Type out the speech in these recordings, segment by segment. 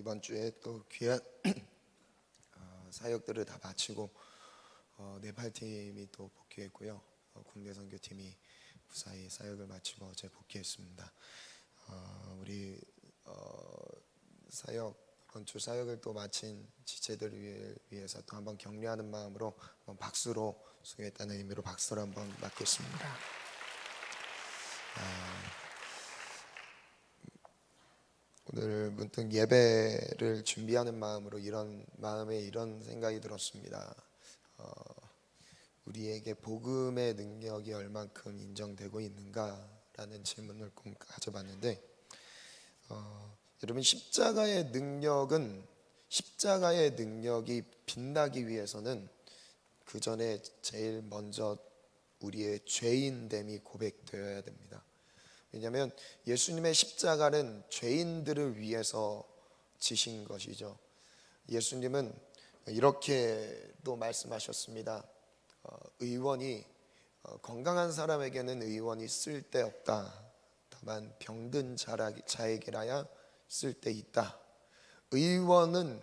이번 주에 또 귀한 사역들을 다 마치고 네팔팀이 또 복귀했고요. 국내 선교팀이 무사히 사역을 마치고 어제 복귀했습니다. 우리 사역 이번 주 사역을 또 마친 지체들을 위해서 또 한번 격려하는 마음으로 박수로 수고했다는 의미로 박수를 한번 맞겠습니다. 오늘 문득 예배를 준비하는 마음으로 이런 생각이 들었습니다. 우리에게 복음의 능력이 얼만큼 인정되고 있는가라는 질문을 꼭 가져봤는데, 여러분, 십자가의 능력이 빛나기 위해서는 그 전에 제일 먼저 우리의 죄인됨이 고백되어야 됩니다. 왜냐하면 예수님의 십자가는 죄인들을 위해서 지신 것이죠. 예수님은 이렇게 또 말씀하셨습니다. 건강한 사람에게는 의원이 쓸데없다. 다만 병든 자에게라야 쓸데있다. 의원은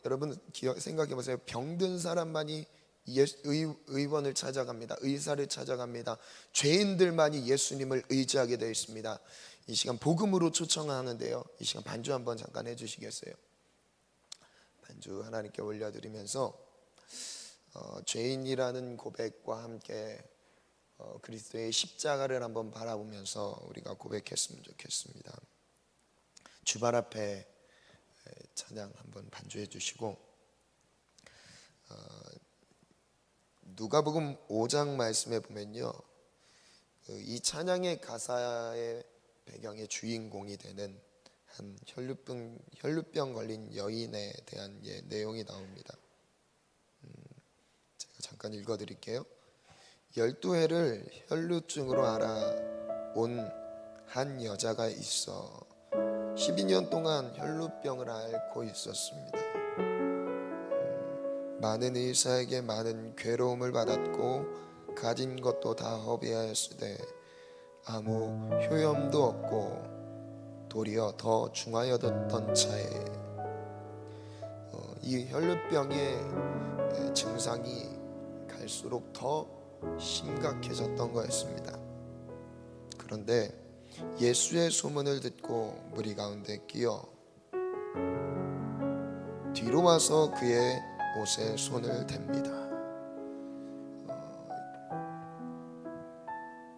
여러분 생각해 보세요. 병든 사람만이 의원을 찾아갑니다. 의사를 찾아갑니다. 죄인들만이 예수님을 의지하게 되어 있습니다. 이 시간 복음으로 초청하는데요, 이 시간 반주 한번 잠깐 해주시겠어요? 반주 하나님께 올려드리면서 죄인이라는 고백과 함께 그리스도의 십자가를 한번 바라보면서 우리가 고백했으면 좋겠습니다. 주발 앞에 찬양 한번 반주해 주시고, 누가복음 5장 말씀에 보면요, 이 찬양의 가사의 배경의 주인공이 되는 한 혈루병 걸린 여인에 대한 내용이 나옵니다. 제가 잠깐 읽어드릴게요. 12해를 혈루증으로 알아온 한 여자가 있어 12년 동안 혈루병을 앓고 있었습니다. 많은 의사에게 많은 괴로움을 받았고 가진 것도 다 허비하였으되 아무 효염도 없고 도리어 더 중하여졌던 차에 이 혈루병의 증상이 갈수록 더 심각해졌던 거였습니다. 그런데 예수의 소문을 듣고 무리 가운데 끼어 뒤로 와서 그의 옷에 손을 댑니다.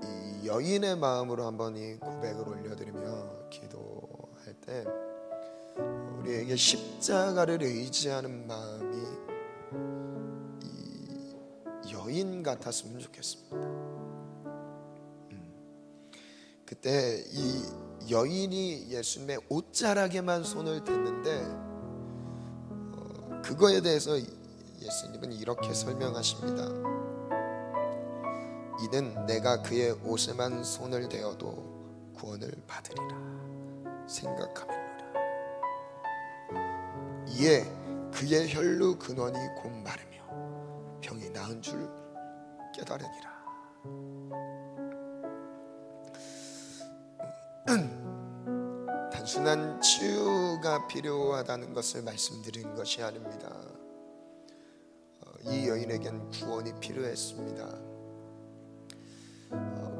이 여인의 마음으로 한번 이 고백을 올려드리며 기도할 때 우리에게 십자가를 의지하는 마음이 이 여인 같았으면 좋겠습니다. 그때 이 여인이 예수님의 옷자락에만 손을 댔는데 그거에 대해서 예수님은 이렇게 설명하십니다. 이는 내가 그의 옷에만 손을 대어도 구원을 받으리라 생각하밀로라. 이에 그의 혈루 근원이 곧 마르며 병이 나은 줄 깨달으니라. 단순한 치유가 필요하다는 것을 말씀드린 것이 아닙니다. 이 여인에겐 구원이 필요했습니다.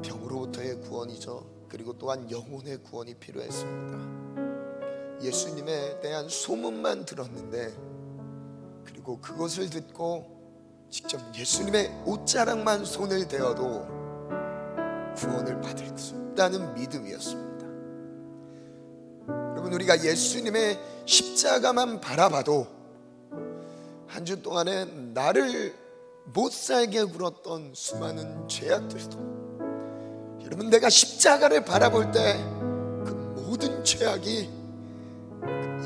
병으로부터의 구원이죠. 그리고 또한 영혼의 구원이 필요했습니다. 예수님에 대한 소문만 들었는데, 그리고 그것을 듣고 직접 예수님의 옷자락만 손을 대어도 구원을 받을 수 있다는 믿음이었습니다. 여러분, 우리가 예수님의 십자가만 바라봐도 한 주 동안에 나를 못 살게 굴었던 수많은 죄악들도, 여러분, 내가 십자가를 바라볼 때 그 모든 죄악이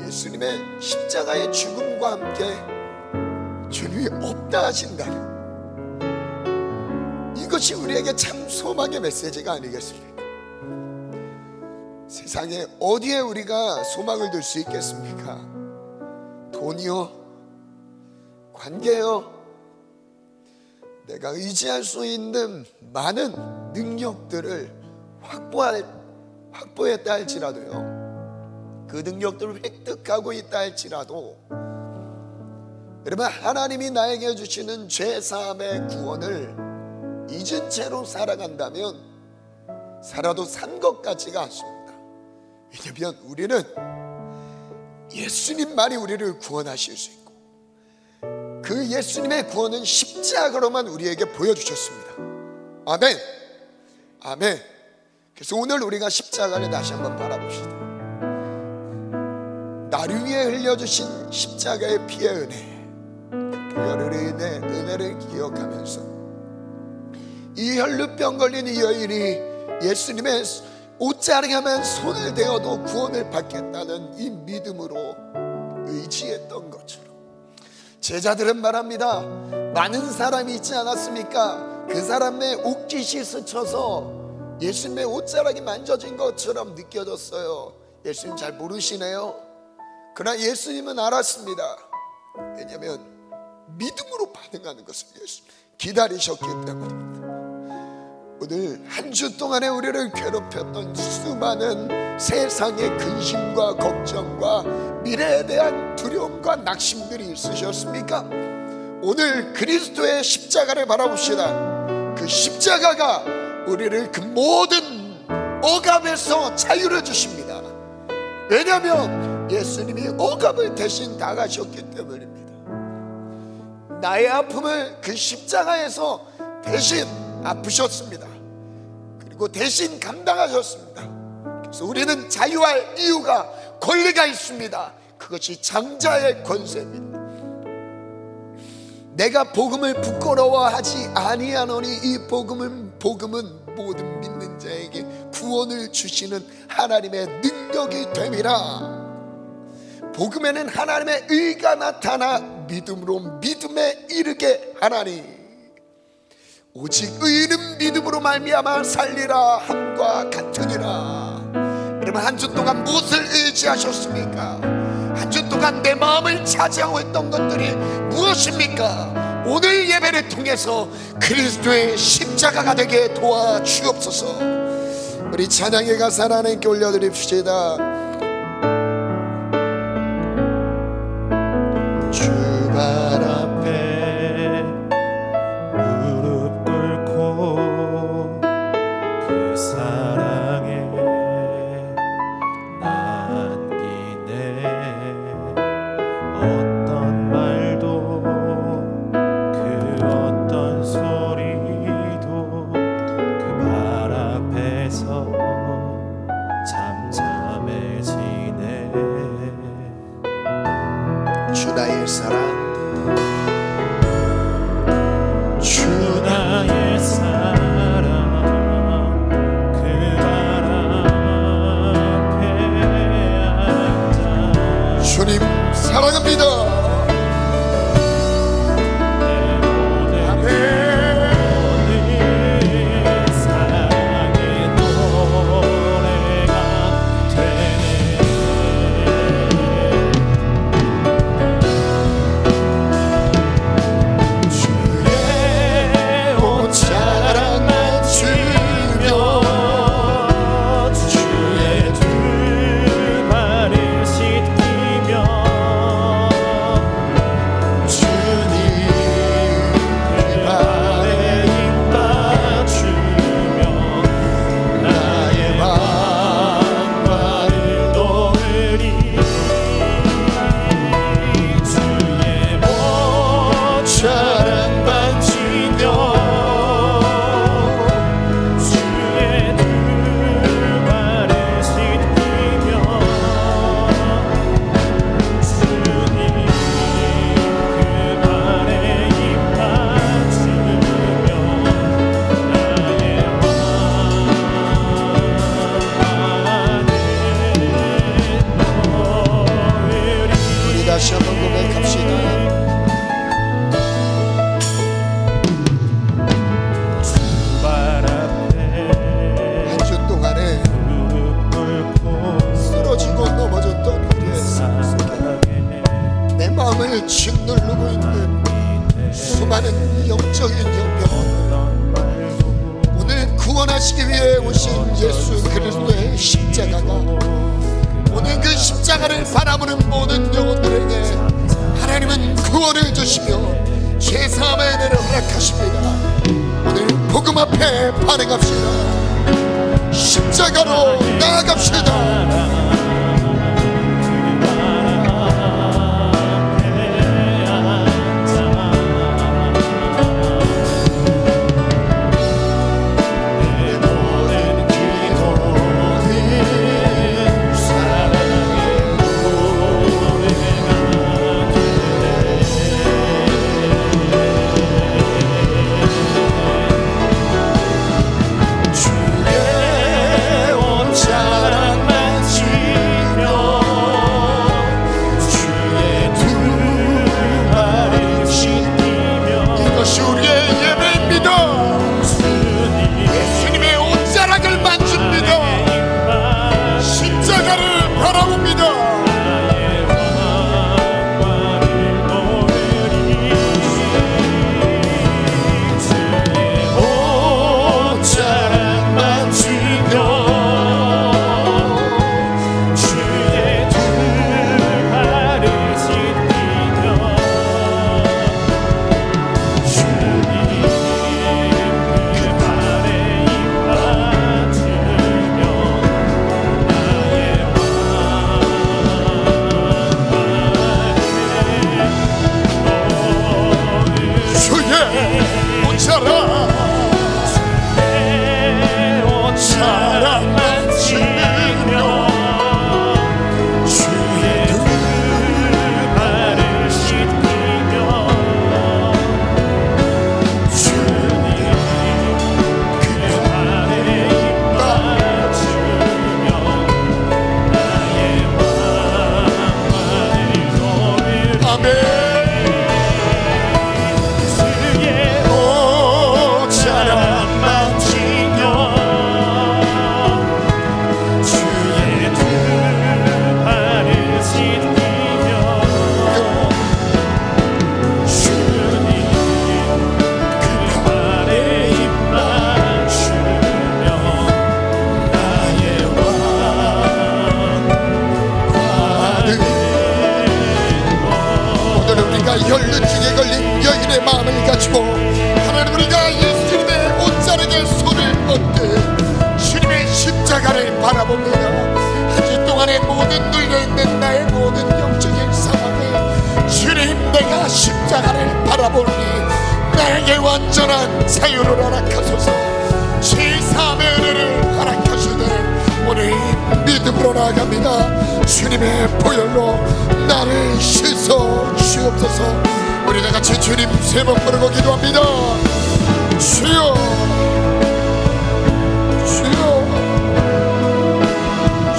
예수님의 십자가의 죽음과 함께 죄이 없다 하신다는 이것이 우리에게 참 소망의 메시지가 아니겠습니까? 세상에 어디에 우리가 소망을 둘 수 있겠습니까? 돈이요? 관계요? 내가 의지할 수 있는 많은 능력들을 확보했다 할지라도요, 그 능력들을 획득하고 있다 할지라도 여러분, 하나님이 나에게 주시는 죄사함의 구원을 잊은 채로 살아간다면 살아도 산 것 같지가 않습니다. 왜냐하면 우리는 예수님만이 우리를 구원하실 수 있고 그 예수님의 구원은 십자가로만 우리에게 보여주셨습니다. 아멘. 아멘. 그래서 오늘 우리가 십자가를 다시 한번 바라봅시다. 나를 위해 흘려주신 십자가의 피의 은혜, 은혜를 기억하면서 이 혈루병 걸린 이 여인이 예수님의 옷자락에만 손을 대어도 구원을 받겠다는 이 믿음으로 의지했던 것처럼 제자들은 말합니다. 많은 사람이 있지 않았습니까? 그 사람의 옷깃이 스쳐서 예수님의 옷자락이 만져진 것처럼 느껴졌어요. 예수님 잘 모르시네요. 그러나 예수님은 알았습니다. 왜냐하면 믿음으로 반응하는 것을 예수 기다리셨기 때문입니다. 오늘 한 주 동안에 우리를 괴롭혔던 수많은 세상의 근심과 걱정과 미래에 대한 두려움과 낙심들이 있으셨습니까? 오늘 그리스도의 십자가를 바라봅시다. 그 십자가가 우리를 그 모든 억압에서 자유를 주십니다. 왜냐하면 예수님이 억압을 대신 당하셨기 때문입니다. 나의 아픔을 그 십자가에서 대신 아프셨습니다. 그리고 대신 감당하셨습니다. 그래서 우리는 자유할 이유가, 권리가 있습니다. 그것이 장자의 권세입니다. 내가 복음을 부끄러워하지 아니하노니 이 복음은 모든 믿는 자에게 구원을 주시는 하나님의 능력이 됨이라. 복음에는 하나님의 의가 나타나 믿음으로 믿음에 이르게 하나니 오직 의는 믿음으로 말미암아 살리라 함과 같으니라. 여러분, 한 주 동안 무엇을 의지하셨습니까? 한 주 동안 내 마음을 차지하고 있던 것들이 무엇입니까? 오늘 예배를 통해서 그리스도의 십자가가 되게 도와주옵소서. 우리 찬양의 가사 하나님께 올려드립시다. 주 발 앞에 무릎 꿇고 그 사랑에 남기네. 어떤 말도 그 어떤 소리도 그 발 앞에서 잠잠해지네. 주 나의 사랑, 주 나의 사랑, 그 발 앞에 앉아 주님 사랑합니다. 다시 한번 고백합시다. 주 발 앞에 한 주 동안에 쓰러지고 넘어졌던 우리의 삶 속에 내 마음을 짓누르고 있는 수많은 영적인 형편, 오늘 구원하시기 위해 오신 예수 그리스도의 십자가가 오늘 그 십자가를 바라보는 모든 영혼들에게 하나님은 구원을 주시며 죄사함의 은혜를 허락하십니다. 오늘 복음 앞에 반응합시다. 십자가로 나아갑시다. 혈루증에 걸린 여인의 마음을 가지고 하나님 우리가 예수님의 옷자락에 손을 얹듯 주님의 십자가를 바라봅니다. 한 주 동안의 모든 눌려있는 나의 모든 영적인 상황에 주님 내가 십자가를 바라보니 나에게 완전한 자유를 허락하소서. 죄사함의 은혜를 허락하시되 오늘 믿음으로 나아갑니다. 주님의 보혈로 나를 씻어 주옵소서. 우리 다같이 주님 세 번 부르고 기도합니다. 주여 주여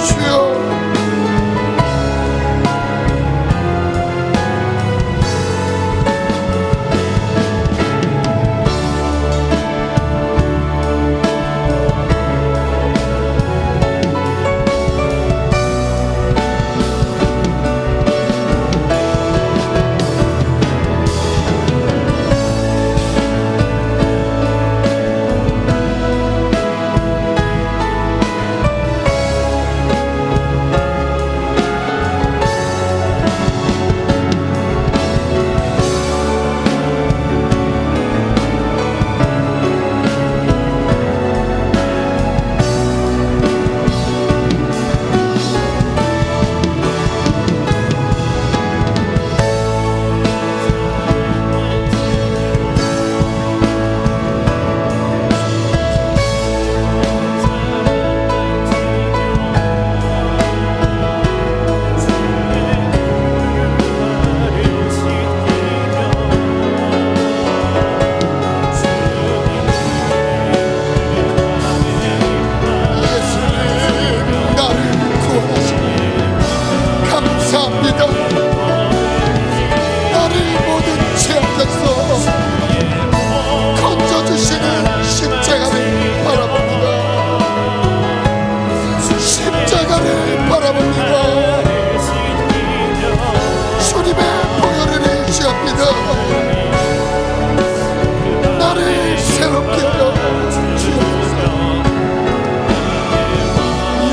주여.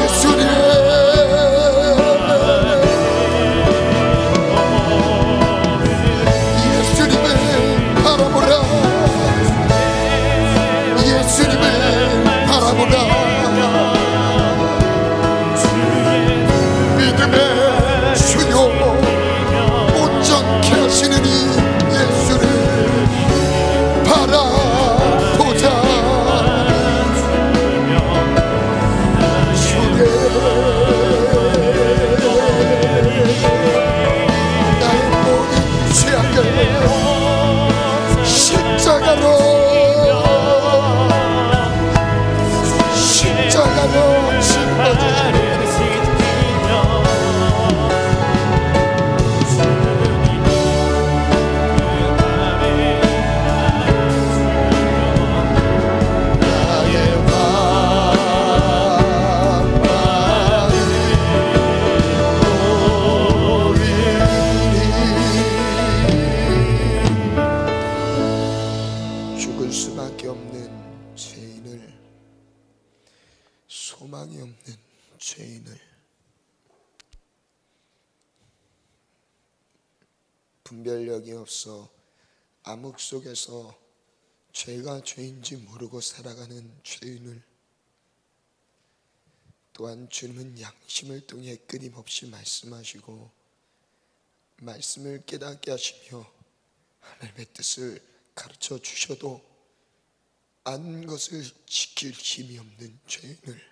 예수님 분별력이 없어 암흑 속에서 죄가 죄인지 모르고 살아가는 죄인을, 또한 주님은 양심을 통해 끊임없이 말씀하시고 말씀을 깨닫게 하시며 하나님의 뜻을 가르쳐 주셔도 아는 것을 지킬 힘이 없는 죄인을,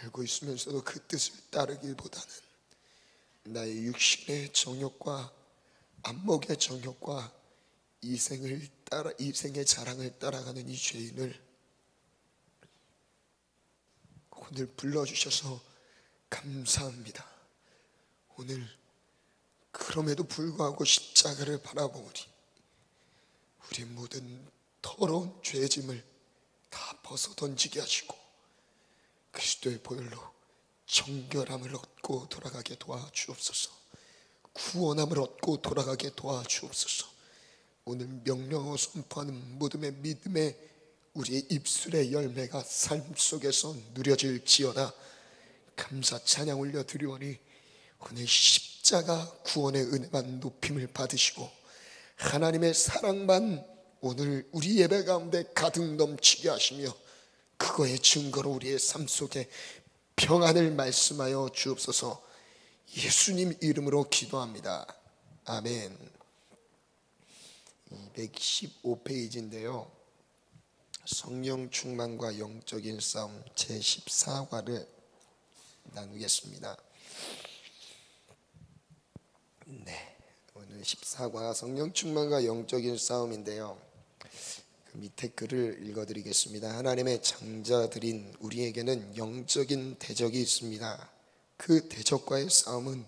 알고 있으면서도 그 뜻을 따르기보다는 나의 육신의 정욕과 안목의 정욕과 이생의 자랑을 따라가는 이 죄인을 오늘 불러주셔서 감사합니다. 오늘 그럼에도 불구하고 십자가를 바라보니 우리 모든 더러운 죄짐을 다 벗어던지게 하시고 그리스도의 보혈로 정결함을 얻고 돌아가게 도와주옵소서. 구원함을 얻고 돌아가게 도와주옵소서. 오늘 명령하고 선포하는 모둠의 믿음의 우리의 입술의 열매가 삶 속에서 누려질지어다. 감사 찬양 올려드리오니 오늘 십자가 구원의 은혜만 높임을 받으시고 하나님의 사랑만 오늘 우리 예배 가운데 가득 넘치게 하시며 그거의 증거로 우리의 삶 속에 평안을 말씀하여 주옵소서. 예수님 이름으로 기도합니다. 아멘. 215페이지인데요 성령 충만과 영적인 싸움 제14과를 나누겠습니다. 네, 오늘 14과 성령 충만과 영적인 싸움인데요, 그 밑에 글을 읽어드리겠습니다. 하나님의 장자들인 우리에게는 영적인 대적이 있습니다. 그 대적과의 싸움은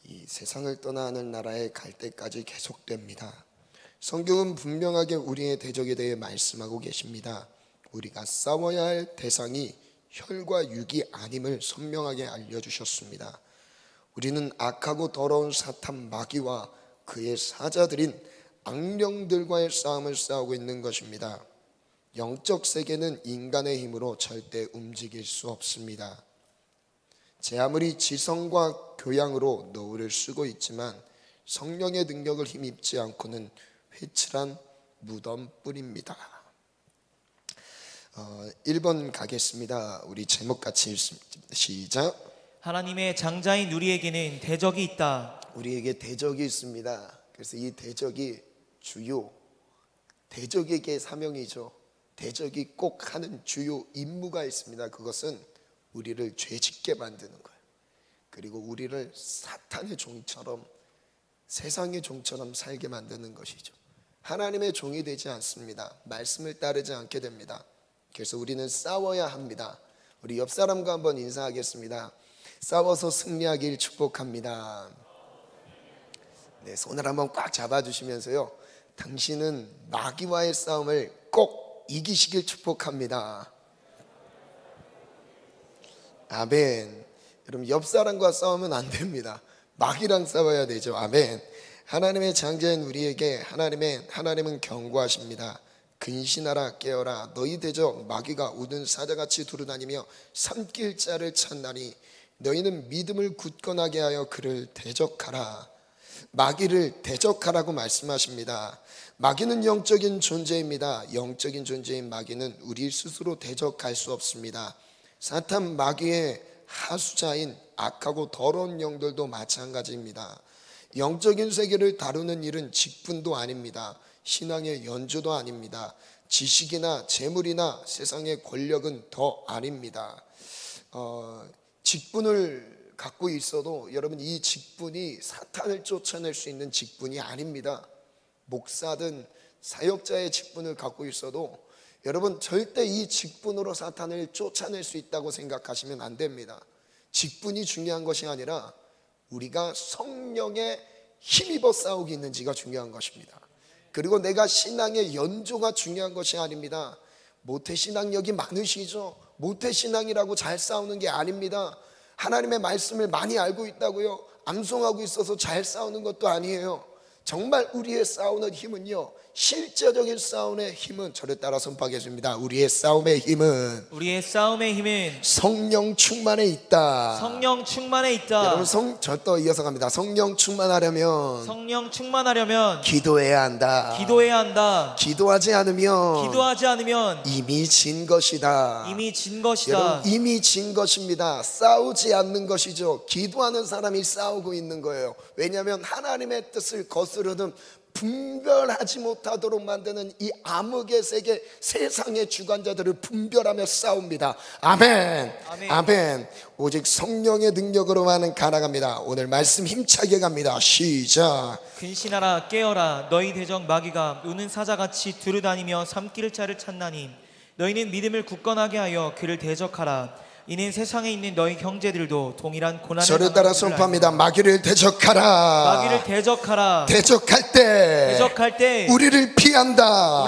이 세상을 떠나 하늘 나라에 갈 때까지 계속됩니다. 성경은 분명하게 우리의 대적에 대해 말씀하고 계십니다. 우리가 싸워야 할 대상이 혈과 육이 아님을 선명하게 알려주셨습니다. 우리는 악하고 더러운 사탄 마귀와 그의 사자들인 악령들과의 싸움을 싸우고 있는 것입니다. 영적 세계는 인간의 힘으로 절대 움직일 수 없습니다. 제 아무리 지성과 교양으로 노를 쓰고 있지만 성령의 능력을 힘입지 않고는 회칠한 무덤뿐입니다. 1번 가겠습니다. 우리 제목 같이 읽습니다. 시작. 하나님의 장자인 우리에게는 대적이 있다. 우리에게 대적이 있습니다. 그래서 이 대적이 주요, 대적에게 사명이죠. 대적이 꼭 하는 주요 임무가 있습니다. 그것은 우리를 죄짓게 만드는 거예요. 그리고 우리를 사탄의 종처럼, 세상의 종처럼 살게 만드는 것이죠. 하나님의 종이 되지 않습니다. 말씀을 따르지 않게 됩니다. 그래서 우리는 싸워야 합니다. 우리 옆 사람과 한번 인사하겠습니다. 싸워서 승리하길 축복합니다. 네, 손을 한번 꽉 잡아주시면서요, 당신은 마귀와의 싸움을 꼭 이기시길 축복합니다. 아멘. 여러분, 옆 사람과 싸우면 안 됩니다. 마귀랑 싸워야 되죠. 아멘. 하나님의 장자인 우리에게 하나님은 경고하십니다. 근신하라, 깨어라. 너희 대적 마귀가 우는 사자같이 두루다니며 삼킬 자를 찾나니 너희는 믿음을 굳건하게 하여 그를 대적하라. 마귀를 대적하라고 말씀하십니다. 마귀는 영적인 존재입니다. 영적인 존재인 마귀는 우리 스스로 대적할 수 없습니다. 사탄 마귀의 하수자인 악하고 더러운 영들도 마찬가지입니다. 영적인 세계를 다루는 일은 직분도 아닙니다. 신앙의 연주도 아닙니다. 지식이나 재물이나 세상의 권력은 더 아닙니다. 직분을 갖고 있어도 여러분, 이 직분이 사탄을 쫓아낼 수 있는 직분이 아닙니다. 목사든 사역자의 직분을 갖고 있어도 여러분, 절대 이 직분으로 사탄을 쫓아낼 수 있다고 생각하시면 안 됩니다. 직분이 중요한 것이 아니라 우리가 성령에 힘입어 싸우고 있는지가 중요한 것입니다. 그리고 내가 신앙의 연조가 중요한 것이 아닙니다. 모태신앙력이 많으시죠? 모태신앙이라고 잘 싸우는 게 아닙니다. 하나님의 말씀을 많이 알고 있다고요? 암송하고 있어서 잘 싸우는 것도 아니에요. 정말 우리의 싸우는 힘은요, 실제적인 싸움의 힘은 저를 따라 선포하겠습니다. 우리의 싸움의 힘은 성령 충만에 있다. 성령 충만에 있다. 여러분 저 또 이어서 갑니다. 성령 충만하려면 기도해야 한다. 기도하지 않으면 이미 진 것이다. 여러분 이미 진 것입니다. 싸우지 않는 것이죠. 기도하는 사람이 싸우고 있는 거예요. 왜냐하면 하나님의 뜻을 거스르는, 분별하지 못하도록 만드는 이 암흑의 세계, 세상의 주관자들을 분별하며 싸웁니다. 아멘. 오직 성령의 능력으로만은 가능합니다. 오늘 말씀 힘차게 갑니다. 시작. 근신하라 깨어라 너희 대적 마귀가 우는 사자같이 두루다니며 삼킬 자를 찾나니 너희는 믿음을 굳건하게 하여 그를 대적하라. 이는 세상에 있는 너희 형제들도 동일한 고난을 저를 따라 선포합니다. 마귀를 대적하라. 대적할 때 우리를 피한다.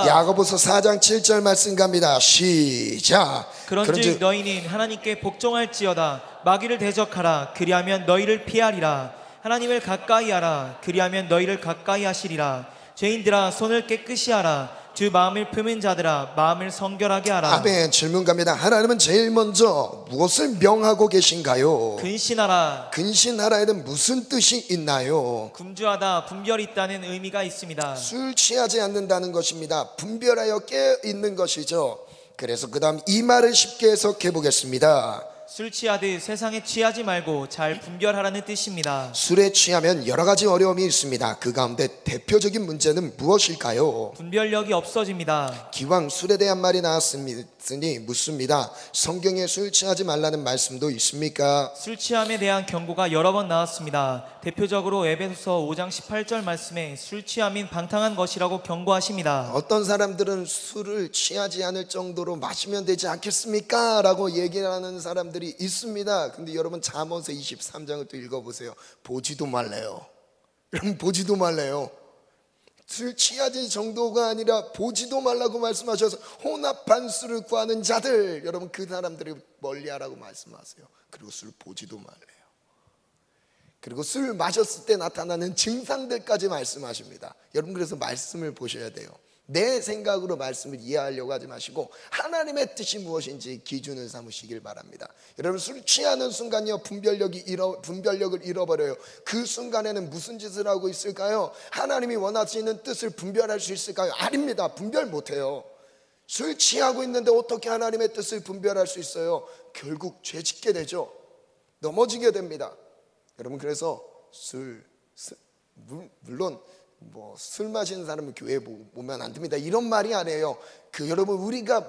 야고보서 4장 7절 말씀 갑니다. 시작. 그런즉 너희는 하나님께 복종할지어다. 마귀를 대적하라. 그리하면 너희를 피하리라. 하나님을 가까이 하라. 그리하면 너희를 가까이 하시리라. 죄인들아 손을 깨끗이 하라. 주 마음을 품은 자들아 마음을 성결하게 하라. 아멘. 질문 갑니다. 하나님은 제일 먼저 무엇을 명하고 계신가요? 근신하라에는 무슨 뜻이 있나요? 금주하다, 분별이 있다는 의미가 있습니다. 술 취하지 않는다는 것입니다. 분별하여 깨어 있는 것이죠. 그래서 그 다음 이 말을 쉽게 해석해 보겠습니다. 술 취하듯 세상에 취하지 말고 잘 분별하라는 뜻입니다. 술에 취하면 여러 가지 어려움이 있습니다. 그 가운데 대표적인 문제는 무엇일까요? 분별력이 없어집니다. 기왕 술에 대한 말이 나왔으니 묻습니다. 성경에 술 취하지 말라는 말씀도 있습니까? 술 취함에 대한 경고가 여러 번 나왔습니다. 대표적으로 에베소서 5장 18절 말씀에 술 취함인 방탕한 것이라고 경고하십니다. 어떤 사람들은 술을 취하지 않을 정도로 마시면 되지 않겠습니까? 라고 얘기하는 사람들이 있습니다. 근데 여러분 잠언서 23장을 또 읽어보세요. 보지도 말래요. 여러분 보지도 말래요. 술 취하지 정도가 아니라 보지도 말라고 말씀하셔서 혼합한 술을 구하는 자들, 여러분 그 사람들을 멀리하라고 말씀하세요. 그리고 술 보지도 말래요. 그리고 술 마셨을 때 나타나는 증상들까지 말씀하십니다. 여러분 그래서 말씀을 보셔야 돼요. 내 생각으로 말씀을 이해하려고 하지 마시고 하나님의 뜻이 무엇인지 기준을 삼으시길 바랍니다. 여러분 술 취하는 순간요 분별력을 잃어버려요. 그 순간에는 무슨 짓을 하고 있을까요? 하나님이 원하시는 뜻을 분별할 수 있을까요? 아닙니다. 분별 못해요. 술 취하고 있는데 어떻게 하나님의 뜻을 분별할 수 있어요? 결국 죄 짓게 되죠. 넘어지게 됩니다. 여러분 그래서 물론 술 마시는 사람은 교회에 오면 안 됩니다. 이런 말이 아니에요. 여러분 우리가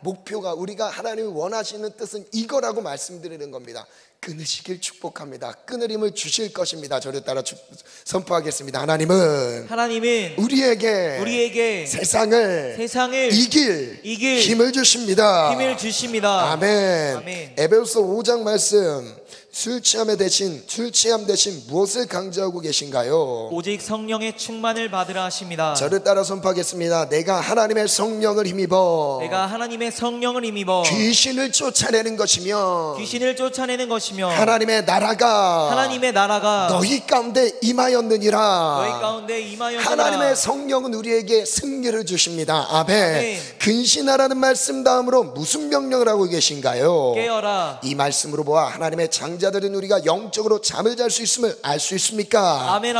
목표가 우리가 하나님이 원하시는 뜻은 이거라고 말씀드리는 겁니다. 끊으시길 축복합니다. 끊을 힘을 주실 것입니다. 저를 따라 선포하겠습니다. 하나님은 우리에게 세상을 이길 힘을 주십니다. 아멘. 에베소서 5장 말씀, 술 취함 대신 무엇을 강조하고 계신가요? 오직 성령의 충만을 받으라 하십니다. 저를 따라 선포하겠습니다. 내가 하나님의 성령을 힘입어 귀신을 쫓아내는 것이며 하나님의 나라가 너희 가운데 임하였느니라. 하나님의 성령은 우리에게 승리를 주십니다. 아멘. 근신하라는 말씀 다음으로 무슨 명령을 하고 계신가요? 깨어라. 이 말씀으로 보아 하나님의 장자들은 우리가 영적으로 잠을 잘 수 있음을 알 수 있습니까? 아멘.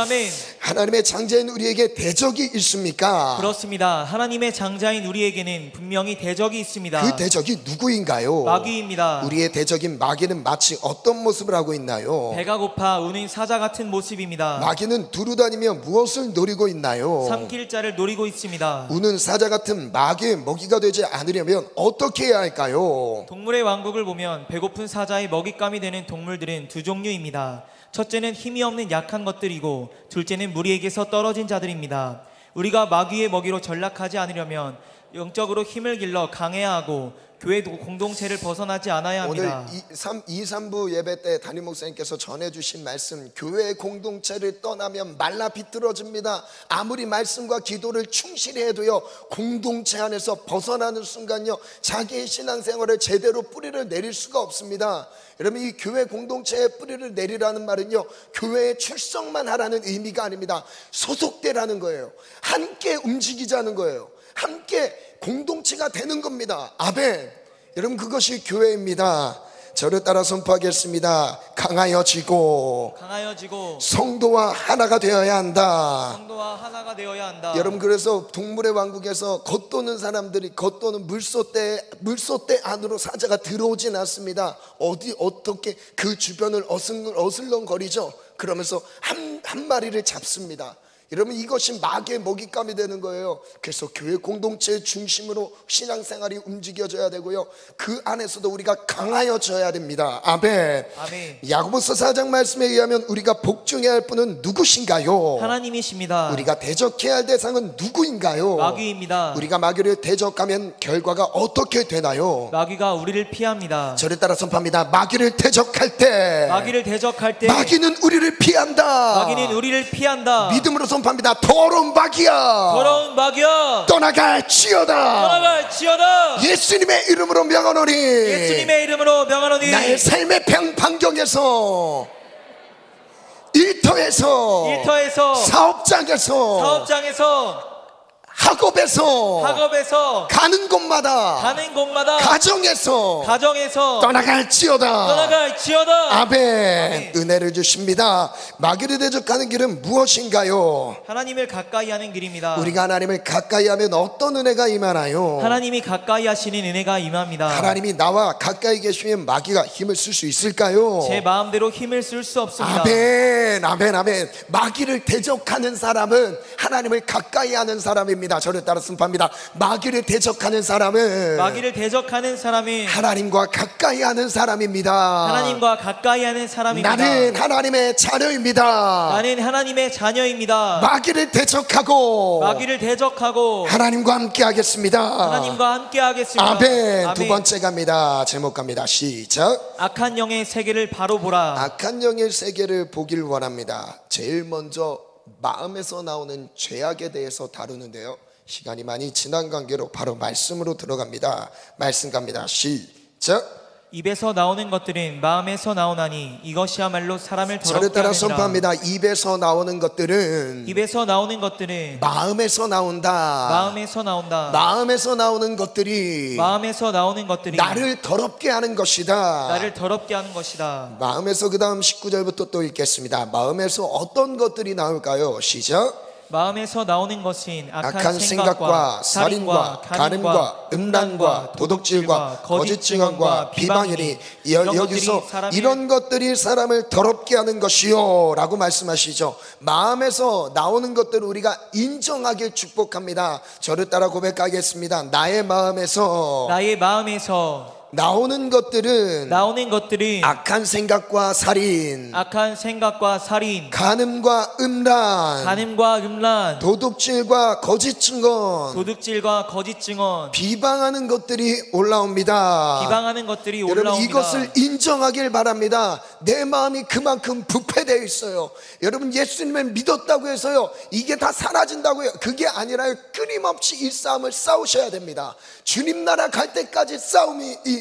하나님의 장자인 우리에게 대적이 있습니까? 그렇습니다. 하나님의 장자인 우리에게는 분명히 대적이 있습니다. 그 대적이 누구인가요? 마귀입니다. 우리의 대적인 마귀는 마치 어떤 모습을 하고 있나요? 배가 고파 우는 사자 같은 모습입니다. 마귀는 두루다니며 무엇을 노리고 있나요? 삼킬 자를 노리고 있습니다. 우는 사자 같은 마귀의 먹이가 되지 않으려면 어떻게 해야 할까요? 동물의 왕국을 보면 배고픈 사자의 먹잇감이 되는 동물들은 두 종류입니다. 첫째는 힘이 없는 약한 것들이고 둘째는 무리에게서 떨어진 자들입니다. 우리가 마귀의 먹이로 전락하지 않으려면 영적으로 힘을 길러 강해야 하고 교회 공동체를 벗어나지 않아야 오늘 합니다. 2, 3부 예배 때 담임 목사님께서 전해주신 말씀, 교회 공동체를 떠나면 말라 비틀어집니다. 아무리 말씀과 기도를 충실히 해도요, 공동체 안에서 벗어나는 순간요, 자기의 신앙생활을 제대로 뿌리를 내릴 수가 없습니다. 여러분, 이 교회 공동체에 뿌리를 내리라는 말은요, 교회에 출석만 하라는 의미가 아닙니다. 소속되라는 거예요. 함께 움직이자는 거예요. 함께 공동체가 되는 겁니다. 아멘. 여러분, 그것이 교회입니다. 저를 따라 선포하겠습니다. 강하여지고 성도와 하나가 되어야 한다. 여러분, 그래서 동물의 왕국에서 겉도는 사람들이 겉도는 물소대 안으로 사자가 들어오진 않습니다. 어떻게 그 주변을 어슬렁거리죠. 그러면서 한 마리를 잡습니다. 여러분, 이것이 마귀의 먹잇감이 되는 거예요. 그래서 교회 공동체의 중심으로 신앙생활이 움직여져야 되고요, 그 안에서도 우리가 강하여져야 됩니다. 아멘. 야고보서 4장 말씀에 의하면 우리가 복종해야 할 분은 누구신가요? 하나님이십니다. 우리가 대적해야 할 대상은 누구인가요? 마귀입니다. 우리가 마귀를 대적하면 결과가 어떻게 되나요? 마귀가 우리를 피합니다. 저를 따라 선포합니다. 마귀를 대적할 때 마귀는 우리를 피한다. 믿음으로 선포합니다. 더러운 마귀야 떠나갈지어다. 예수님의 이름으로 명하노니 나의 삶의 반경에서, 일터에서 사업장에서 학업에서 가는 곳마다 가정에서 떠나갈지어다. 아멘. 은혜를 주십니다. 마귀를 대적하는 길은 무엇인가요? 하나님을 가까이 하는 길입니다. 우리가 하나님을 가까이 하면 어떤 은혜가 임하나요? 하나님이 가까이 하시는 은혜가 임합니다. 하나님이 나와 가까이 계시면 마귀가 힘을 쓸 수 있을까요? 제 마음대로 힘을 쓸 수 없습니다. 아멘. 마귀를 대적하는 사람은 하나님을 가까이 하는 사람입니다. 저를 따라 선포합니다. 마귀를 대적하는 사람은 하나님과 가까이 하는 사람입니다. 나는 하나님의 자녀입니다. 마귀를 대적하고 하나님과 함께 하겠습니다. 아멘. 두 번째 갑니다. 제목 갑니다. 시작. 악한 영의 세계를 바로 보라. 악한 영의 세계를 보길 원합니다. 제일 먼저 마음에서 나오는 죄악에 대해서 다루는데요, 시간이 많이 지난 관계로 바로 말씀으로 들어갑니다. 말씀 갑니다. 시작. 입에서 나오는 것들은 마음에서 나오나니 이것이야말로 사람을 더럽게 하느니라. 저를 따라 선포합니다. 입에서 나오는 것들은 마음에서 나온다. 마음에서 나오는 것들이 나를 더럽게 하는 것이다. 마음에서, 그 다음 19절부터 또 읽겠습니다. 마음에서 어떤 것들이 나올까요? 시작. 마음에서 나오는 것은 악한 생각과 살인과 간음과 음란과 도둑질과 거짓 증언과 비방이니, 여기서 이런 것들이 사람을 더럽게 하는 것이요 라고 말씀하시죠. 마음에서 나오는 것들을 우리가 인정하길 축복합니다. 저를 따라 고백하겠습니다. 나의 마음에서 나오는 것들은 악한 생각과 살인, 간음과 음란, 도둑질과 거짓 증언, 비방하는 것들이 올라옵니다. 여러분, 이것을 인정하길 바랍니다. 내 마음이 그만큼 부패되어 있어요. 여러분, 예수님을 믿었다고 해서요, 이게 다 사라진다고요? 그게 아니라요, 끊임없이 이 싸움을 싸우셔야 됩니다. 주님 나라 갈 때까지 싸움이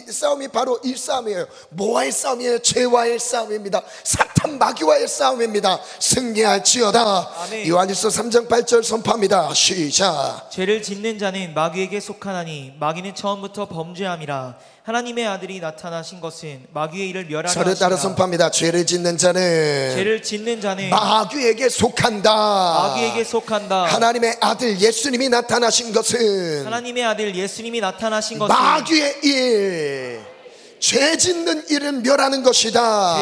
바로 이 싸움이에요. 뭐와의 싸움이에요? 죄와의 싸움입니다. 사탄 마귀와의 싸움입니다. 승리할지어다. 아멘. 요한일서 3장 8절 선포합니다. 시작. 죄를 짓는 자는 마귀에게 속하나니 마귀는 처음부터 범죄함이라. 하나님의 아들이 나타나신 것은 마귀의 일을 멸하려 하시라. 저를 따라 선포합니다. 죄를 짓는 자는 마귀에게 속한다. 하나님의 아들 예수님이 나타나신 것은 마귀의 일, 죄 짓는 일을 멸하는 것이다.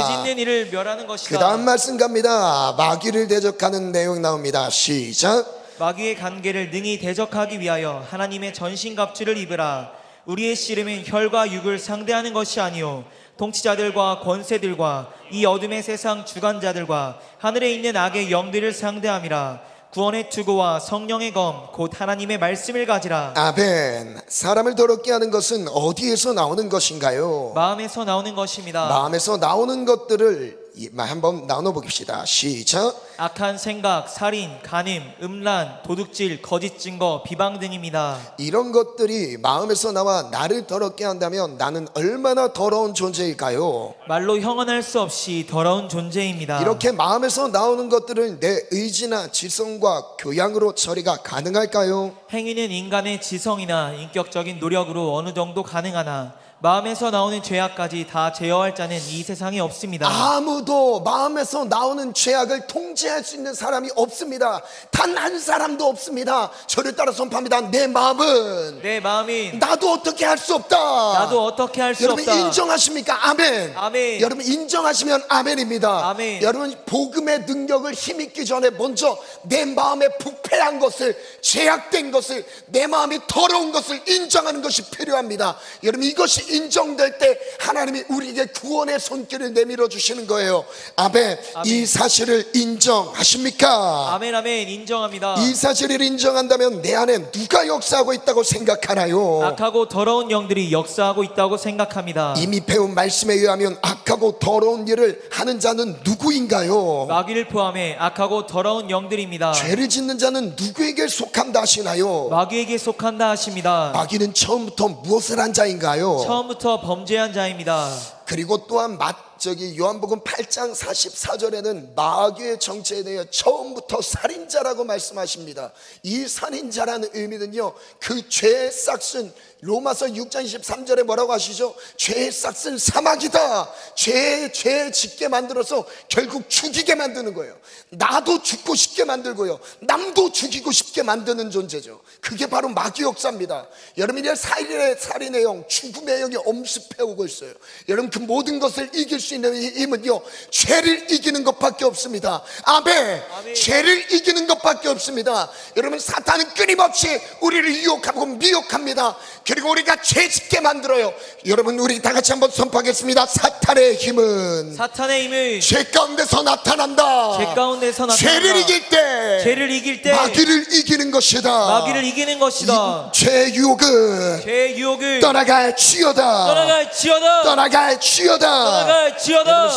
그 다음 말씀 갑니다. 마귀를 대적하는 내용 나옵니다. 시작. 마귀의 관계를 능히 대적하기 위하여 하나님의 전신갑주를 입으라. 우리의 씨름은 혈과 육을 상대하는 것이 아니요 통치자들과 권세들과 이 어둠의 세상 주관자들과 하늘에 있는 악의 영들을 상대함이라. 구원의 투구와 성령의 검 곧 하나님의 말씀을 가지라. 아멘. 사람을 더럽게 하는 것은 어디에서 나오는 것인가요? 마음에서 나오는 것입니다. 마음에서 나오는 것들을 한번 나눠보십시다. 시작. 악한 생각, 살인, 간음, 음란, 도둑질, 거짓 증거, 비방 등입니다. 이런 것들이 마음에서 나와 나를 더럽게 한다면 나는 얼마나 더러운 존재일까요? 말로 형언할 수 없이 더러운 존재입니다. 이렇게 마음에서 나오는 것들을 내 의지나 지성과 교양으로 처리가 가능할까요? 행위는 인간의 지성이나 인격적인 노력으로 어느 정도 가능하나 마음에서 나오는 죄악까지 다 제어할 자는 이 세상에 없습니다. 아무도 마음에서 나오는 죄악을 통제할 수 있는 사람이 없습니다. 단 한 사람도 없습니다. 저를 따라 선포합니다. 내 마음은 나도 어떻게 할 수 없다. 나도 어떻게 할 수 여러분 없다. 인정하십니까? 아멘. 아멘. 여러분 인정하시면 아멘입니다. 아멘. 여러분 복음의 능력을 힘입기 전에 먼저 내 마음에 부패한 것을, 죄악된 것을, 내 마음이 더러운 것을 인정하는 것이 필요합니다. 여러분 이것이 인정될 때 하나님이 우리에게 구원의 손길을 내밀어 주시는 거예요. 아멘. 이 사실을 인정하십니까? 아멘. 아멘. 인정합니다. 이 사실을 인정한다면 내 안에 누가 역사하고 있다고 생각하나요? 악하고 더러운 영들이 역사하고 있다고 생각합니다. 이미 배운 말씀에 의하면 악하고 더러운 일을 하는 자는 누구인가요? 마귀를 포함해 악하고 더러운 영들입니다. 죄를 짓는 자는 누구에게 속한다 하시나요? 마귀에게 속한다 하십니다. 마귀는 처음부터 무엇을 한 자인가요? 처음부터 범죄한 자입니다. 그리고 또한 요한복음 8장 44절에는 마귀의 정체에 대해 처음부터 살인자라고 말씀하십니다. 이 살인자라는 의미는요, 그 죄의 싹슨, 로마서 6장 23절에 뭐라고 하시죠? 죄의 싹슨 사막이다. 죄 짓게 만들어서 결국 죽이게 만드는 거예요. 나도 죽고 싶게 만들고요, 남도 죽이고 싶게 만드는 존재죠. 그게 바로 마귀 역사입니다. 여러분이 살인의 영, 죽음의 영이 엄습해 오고 있어요. 여러분 그 모든 것을 이길 수 있는 힘은요, 죄를 이기는 것밖에 없습니다. 아멘. 죄를 이기는 것밖에 없습니다. 여러분 사탄은 끊임없이 우리를 유혹하고 미혹합니다. 그리고 우리가 죄짓게 만들어요. 여러분 우리 다 같이 한번 선포하겠습니다. 사탄의 힘은 죄 가운데서 나타난다. 죄를 이길 때 마귀를 이기는 것이다. 죄 유혹은 떠나갈지어다.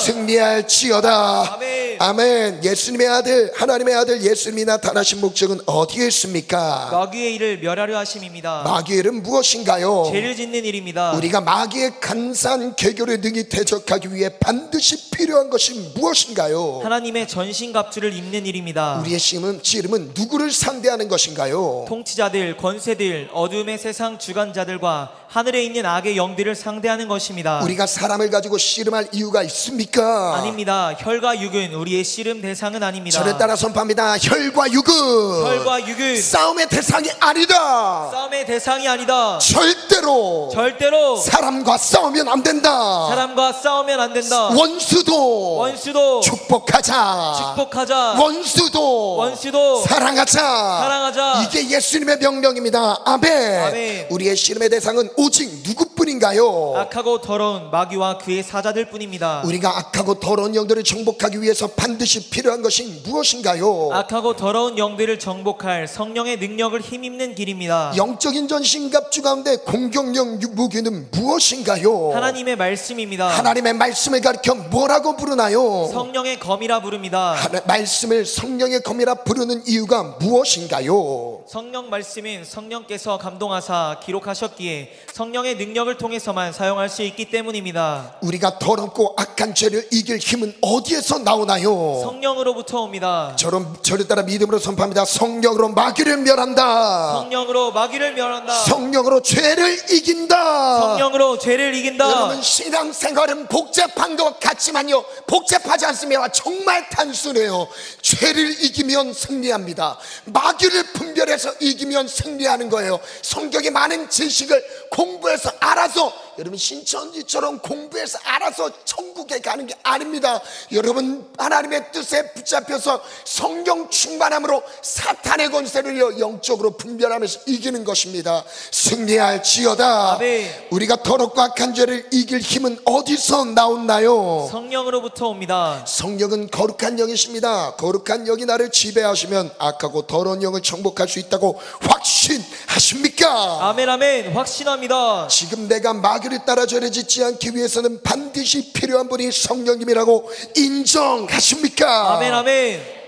승리할지어다. 아멘. 예수님의 아들, 하나님의 아들 예수님이 나타나신 목적은 어디에 있습니까? 마귀의 일을 멸하려 하심입니다. 마귀의 일은 무엇인가요? 죄를 짓는 일입니다. 우리가 마귀의 간사한 계교를 능히 대적하기 위해 반드시 필요한 것이 무엇인가요? 하나님의 전신갑주를 입는 일입니다. 우리의 씨름은 누구를 상대하는 것인가요? 통치자들, 권세들, 어둠의 세상 주관자들과 하늘에 있는 악의 영들을 상대하는 것입니다. 우리가 사람을 가지고 씨름할 이유가 있습니까? 아닙니다. 혈과 육은 우리의 씨름 대상은 아닙니다. 저를 따라 선포합니다. 혈과 육은 싸움의 대상이 아니다. 절대로 사람과 싸우면 안 된다. 원수도 축복하자. 원수도 사랑하자. 이게 예수님의 명령입니다. 아멘. 우리의 씨름의 대상은 오직 누구뿐인가요? 악하고 더러운 마귀와 그의 사자들 뿐입니다. 우리가 악하고 더러운 영들을 정복하기 위해서 반드시 필요한 것이 무엇인가요? 악하고 더러운 영들을 정복할 성령의 능력을 힘입는 길입니다. 영적인 전신갑주 가운데 공격력 무기는 무엇인가요? 하나님의 말씀입니다. 하나님의 말씀을 가리켜 뭐라고 부르나요? 성령의 검이라 부릅니다. 말씀을 성령의 검이라 부르는 이유가 무엇인가요? 성령 말씀은 성령께서 감동하사 기록하셨기에 성령의 능력을 통해서만 사용할 수 있기 때문입니다. 우리가 더럽고 악한 죄를 이길 힘은 어디에서 나오나요? 성령으로부터 옵니다. 저를 따라 믿음으로 선포합니다. 성령으로 마귀를 멸한다. 성령으로 죄를 이긴다. 여러분 신앙생활은 복잡한 것 같지만요, 복잡하지 않습니다. 정말 단순해요. 죄를 이기면 승리합니다. 마귀를 분별해서 이기면 승리하는 거예요. 성경의 많은 지식을 공부해서 알아서 여러분 신천지처럼 공부해서 알아서 천국에 가는 게 아닙니다. 여러분 하나님의 뜻에 붙잡혀서 성령 충만함으로 사탄의 권세를 영적으로 분별하면서 이기는 것입니다. 승리할지어다. 아멘. 우리가 더럽고 악한 죄를 이길 힘은 어디서 나온나요? 성령으로부터 옵니다. 성령은 거룩한 영이십니다. 거룩한 영이 나를 지배하시면 악하고 더러운 영을 정복할 수 있다고 확신하십니까? 아멘 아멘. 확신합니다. 지금 내가 마귀를 따라 죄를 짓지 않기 위해서는 반드시 필요한 분이 성령님이라고 인정하십니까? 아멘 아멘.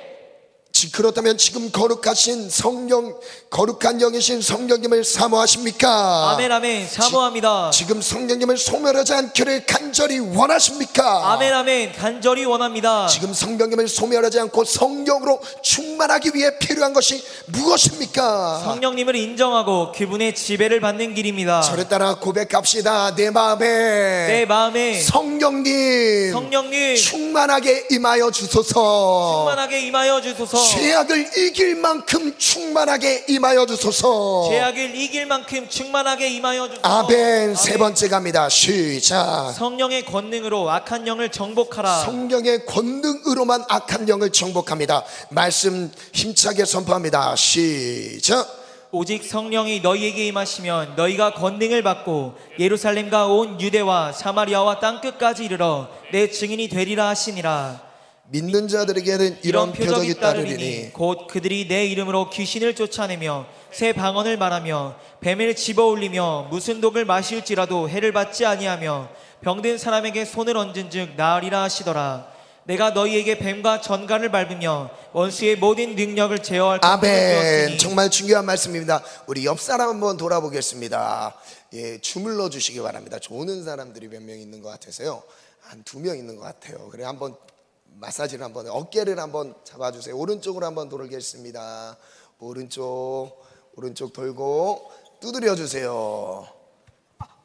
그렇다면 지금 거룩하신 성령, 거룩한 영이신 성령님을 사모하십니까? 아멘 아멘. 사모합니다. 지금 성령님을 소멸하지 않기를 간절히 원하십니까? 아멘 아멘. 간절히 원합니다. 지금 성령님을 소멸하지 않고 성령으로 충만하기 위해 필요한 것이 무엇입니까? 성령님을 인정하고 그분의 지배를 받는 길입니다. 저를 따라 고백합시다. 내 마음에 성령님 충만하게 임하여 주소서. 충만하게 임하여 주소서. 죄악을 이길 만큼 충만하게 임하여 주소서. 죄악을 이길 만큼 충만하게 임하여 주소서. 아멘. 세 번째 갑니다. 시작. 성령의 권능으로 악한 영을 정복하라. 성령의 권능으로만 악한 영을 정복합니다. 말씀 힘차게 선포합니다. 시작. 오직 성령이 너희에게 임하시면 너희가 권능을 받고 예루살렘과 온 유대와 사마리아와 땅끝까지 이르러 내 증인이 되리라 하시니라. 믿는 자들에게는 이런 표적이 따르리니 곧 그들이 내 이름으로 귀신을 쫓아내며 새 방언을 말하며 뱀을 집어올리며 무슨 독을 마실지라도 해를 받지 아니하며 병든 사람에게 손을 얹은즉 나으리라 하시더라. 내가 너희에게 뱀과 전갈을 밟으며 원수의 모든 능력을 제어할 아멘. 정말 중요한 말씀입니다. 우리 옆 사람 한번 돌아보겠습니다. 예, 주물러 주시기 바랍니다. 좋은 사람들이 몇 명 있는 것 같아서요. 한 2명 있는 것 같아요. 그래 한번 마사지를 한번 어깨를 한번 잡아주세요. 오른쪽으로 한번 돌겠습니다. 오른쪽 돌고 두드려 주세요.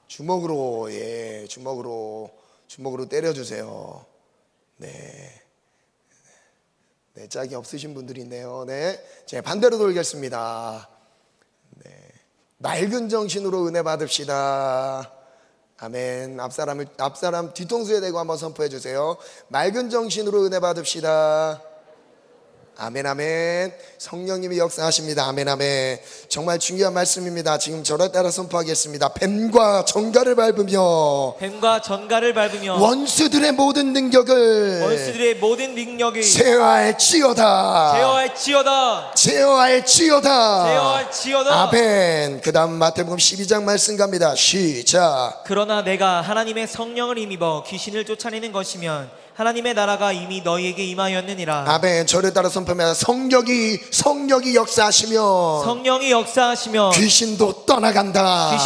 주먹으로 주먹으로 때려 주세요. 네, 짝이 없으신 분들이 있네요. 네, 제 반대로 돌겠습니다. 네, 맑은 정신으로 은혜 받읍시다. 아멘. 앞사람 뒤통수에 대고 한번 선포해 주세요. 맑은 정신으로 은혜 받읍시다. 아멘 아멘. 성령님이 역사하십니다. 아멘 아멘. 정말 중요한 말씀입니다. 지금 저를 따라 선포하겠습니다. 뱀과 전갈을 밟으며 원수들의 모든 능력을 제어할지어다. 아멘. 그 다음 마태복음 12장 말씀 갑니다. 시작. 그러나 내가 하나님의 성령을 힘입어 귀신을 쫓아내는 것이면 하나님의 나라가 이미 너희에게 임하였느니라. 아멘. 저를 따라 선포합니다. 성령이 역사하시며 귀신도 떠나간다.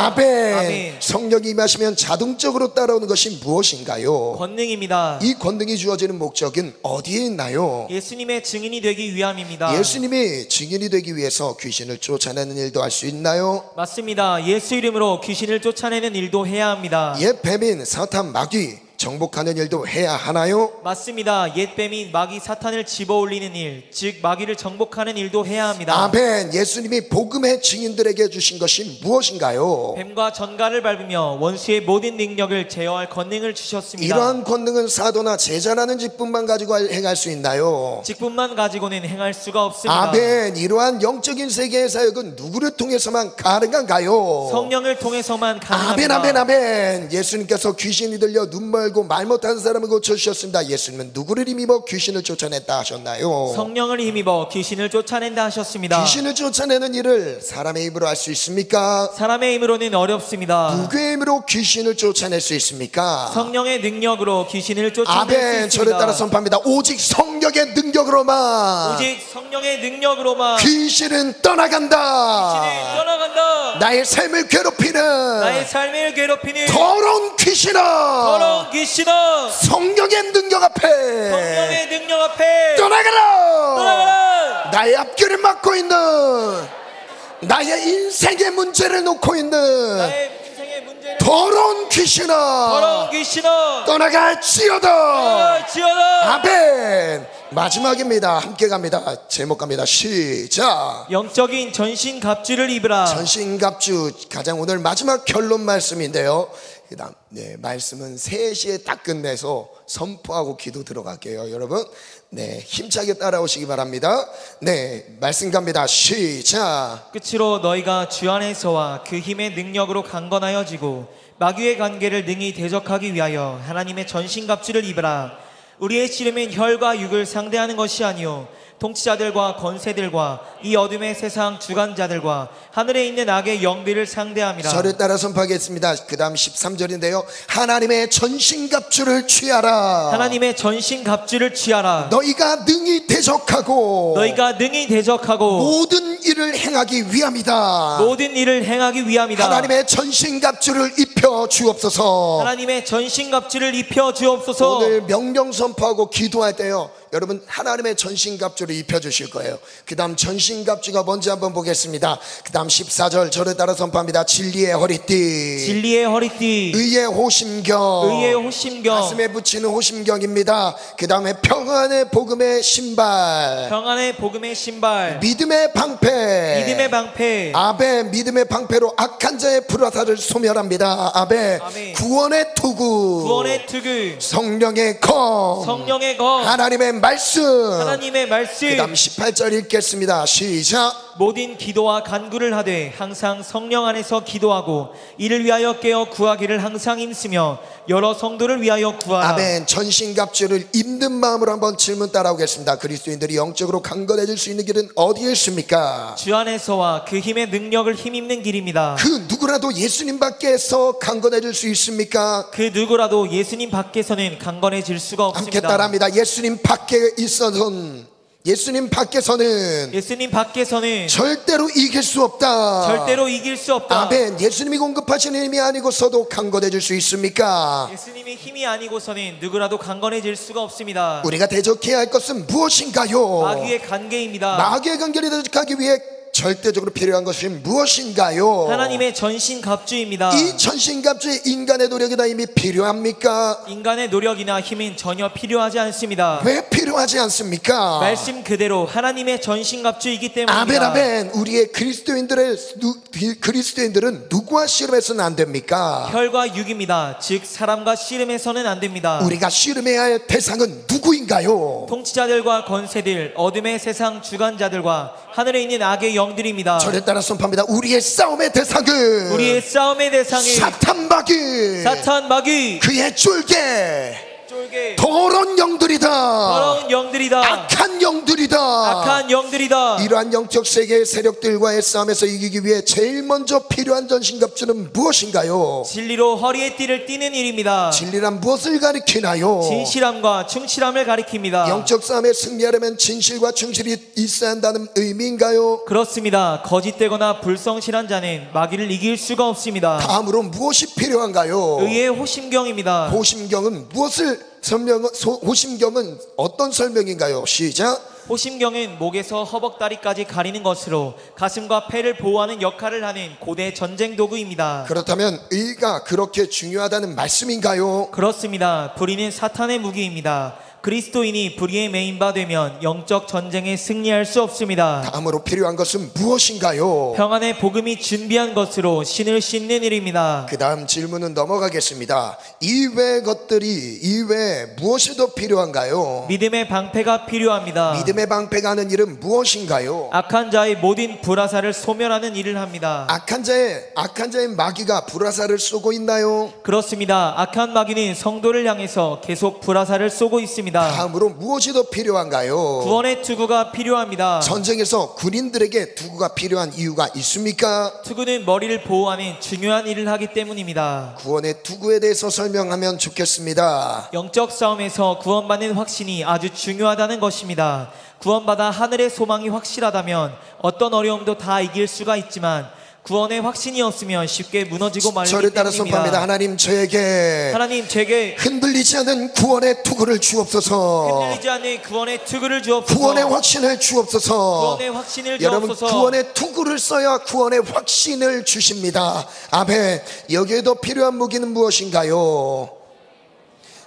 아멘. 성령이 임하시면 자동적으로 따라오는 것이 무엇인가요? 권능입니다. 이 권능이 주어지는 목적은 어디에 있나요? 예수님의 증인이 되기 위함입니다. 예수님이 증인이 되기 위해서 귀신을 쫓아내는 일도 할 수 있나요? 맞습니다. 예수 이름으로 귀신을 쫓아내는 일도 해야 합니다. 옛 뱀인 사탄 마귀 정복하는 일도 해야 하나요? 맞습니다. 옛뱀이 마귀 사탄을 집어올리는 일, 즉 마귀를 정복하는 일도 해야 합니다. 아멘. 예수님이 복음의 증인들에게 주신 것이 무엇인가요? 뱀과 전갈을 밟으며 원수의 모든 능력을 제어할 권능을 주셨습니다. 이러한 권능은 사도나 제자라는 직분만 가지고 행할 수 있나요? 직분만 가지고는 행할 수가 없습니다. 아멘. 이러한 영적인 세계의 사역은 누구를 통해서만 가능한가요? 성령을 통해서만 가능합니다. 아멘. 예수님께서 귀신이 들려 눈 멀고 말 못하는 사람을 고쳐주셨습니다. 예수님은 누구를 힘입어 귀신을 쫓아냈다 하셨나요? 성령을 힘입어 귀신을 쫓아낸다 하셨습니다. 귀신을 쫓아내는 일을 사람의 힘으로 할 수 있습니까? 사람의 힘으로는 어렵습니다. 누구의 힘으로 귀신을 쫓아낼 수 있습니까? 성령의 능력으로 귀신을 쫓아낼 수 있습니다. 저를 따라 선포합니다. 오직 성령의 능력으로만 귀신은 떠나간다. 나의 삶을 괴롭히는 더러운 귀신아, 성령의 능력 앞에 떠나가라. 나의 앞길을 막고 있는, 나의 인생의 문제를 놓고 있는 더러운 귀신아, 떠나갈지어다. 아멘. 마지막입니다. 함께 갑니다. 제목 갑니다. 시작. 영적인 전신갑주를 입으라. 전신갑주 가장 오늘 마지막 결론 말씀인데요. 그다음 말씀은 3시에 딱 끝내서 선포하고 기도 들어갈게요. 여러분 힘차게 따라오시기 바랍니다. 말씀 갑니다. 시작. 끝으로 너희가 주 안에서와 그 힘의 능력으로 강건하여지고 마귀의 관계를 능히 대적하기 위하여 하나님의 전신갑주를 입으라. 우리의 씨름은 혈과 육을 상대하는 것이 아니요 통치자들과 권세들과 이 어둠의 세상 주관자들과 하늘에 있는 악의 영들을 상대함이라. 저를 따라 선포하겠습니다. 그 다음 13절인데요 하나님의 전신갑주를 취하라. 하나님의 전신갑주를 취하라. 너희가 능히 대적하고 모든 일을 행하기 위함이다. 모든 일을 행하기 위함이다. 하나님의 전신갑주를 입혀 주옵소서. 하나님의 전신갑주를 입혀 주옵소서. 오늘 명령 선포하고 기도할 때요 여러분 하나님의 전신갑주를 입혀주실 거예요. 그 다음 전신갑주가 뭔지 한번 보겠습니다. 그 다음 14절 저를 따라 선포합니다. 진리의 허리띠, 진리의 허리띠, 의의 호심경, 의의 호심경, 가슴에 붙이는 호심경입니다. 그 다음에 평안의 복음의 신발, 평안의 복음의 신발, 믿음의 방패, 믿음의 방패, 아멘. 믿음의 방패로 악한 자의 불화살을 소멸합니다. 아멘. 아멘. 구원의 투구, 구원의 투구, 성령의 검, 성령의 검, 하나님의 말씀. 하나님의 말씀. 그 다음 18절 읽겠습니다. 시작. 모든 기도와 간구를 하되 항상 성령 안에서 기도하고 이를 위하여 깨어 구하기를 항상 힘쓰며 여러 성도를 위하여 구하라. 아멘. 전신갑주를 입는 마음으로 한번 질문 따라오겠습니다. 그리스도인들이 영적으로 강건해질 수 있는 길은 어디에 있습니까? 주 안에서와 그 힘의 능력을 힘입는 길입니다. 그 누구라도 예수님 밖에서 강건해질 수 있습니까? 그 누구라도 예수님 밖에서는 강건해질 수가 함께 없습니다. 따라합니다. 예수님 밖에서는 절대로 이길 수 없다. 절대로 이길 수 없다. 아멘. 예수님이 공급하시는 힘이 아니고서도 강건해질 수 있습니까? 예수님의 힘이 아니고서는 누구라도 강건해질 수가 없습니다. 우리가 대적해야 할 것은 무엇인가요? 마귀의 관계입니다. 마귀의 관계를 대적하기 위해 절대적으로 필요한 것이 무엇인가요? 하나님의 전신갑주입니다. 이 전신갑주에 인간의 노력이 다 이미 필요합니까? 인간의 노력이나 힘은 전혀 필요하지 않습니다. 왜 필요하지 않습니까? 말씀 그대로 하나님의 전신갑주이기 때문입니다. 아멘 아멘. 우리의 그리스도인들은 누구와 씨름해서는 안 됩니까? 혈과 육입니다. 즉 사람과 씨름해서는 안 됩니다. 우리가 씨름해야 할 대상은 누구인가요? 통치자들과 권세들, 어둠의 세상 주관자들과 하늘에 있는 악의 영들입니다. 저를 따라 선포합니다. 우리의 싸움의 대상은 사탄 마귀, 그의 쫄개 더러운 영들이다. 악한 영들이다. 이러한 영적 세계의 세력들과의 싸움에서 이기기 위해 제일 먼저 필요한 전신갑주는 무엇인가요? 진리로 허리에 띠를 띠는 일입니다. 진리란 무엇을 가리키나요? 진실함과 충실함을 가리킵니다. 영적 싸움에 승리하려면 진실과 충실이 있어야 한다는 의미인가요? 그렇습니다. 거짓되거나 불성실한 자는 마귀를 이길 수가 없습니다. 다음으로 무엇이 필요한가요? 의의 호심경입니다. 호심경은 호심경은 어떤 설명인가요? 시작. 호심경은 목에서 허벅다리까지 가리는 것으로 가슴과 폐를 보호하는 역할을 하는 고대 전쟁 도구입니다. 그렇다면 의가 그렇게 중요하다는 말씀인가요? 그렇습니다. 불의는 사탄의 무기입니다. 그리스도인이 불의의 메인바 되면 영적 전쟁에 승리할 수 없습니다. 다음으로 필요한 것은 무엇인가요? 평안의 복음이 준비한 것으로 신을 씻는 일입니다. 그 다음 질문은 넘어가겠습니다. 이외에 무엇이 더 필요한가요? 믿음의 방패가 필요합니다. 믿음의 방패가 하는 일은 무엇인가요? 악한 자의 모든 불화살을 소멸하는 일을 합니다. 악한 자의 마귀가 불화살을 쏘고 있나요? 그렇습니다. 악한 마귀는 성도를 향해서 계속 불화살을 쏘고 있습니다. 다음으로 무엇이 더 필요한가요? 구원의 투구가 필요합니다. 전쟁에서 군인들에게 투구가 필요한 이유가 있습니까? 투구는 머리를 보호하는 중요한 일을 하기 때문입니다. 구원의 투구에 대해서 설명하면 좋겠습니다. 영적 싸움에서 구원받는 확신이 아주 중요하다는 것입니다. 구원받아 하늘의 소망이 확실하다면 어떤 어려움도 다 이길 수가 있지만 구원의 확신이 없으면 쉽게 무너지고 말기 저를 따라 때문입니다. 선포합니다. 하나님 제게 흔들리지 않는 구원의 투구를 주옵소서. 흔들리지 않는 구원의 투구를 주옵소서. 구원의 확신을 주옵소서. 구원의 확신을 여러분 주옵소서. 구원의 투구를 써야 구원의 확신을 주십니다. 아멘. 여기에도 필요한 무기는 무엇인가요?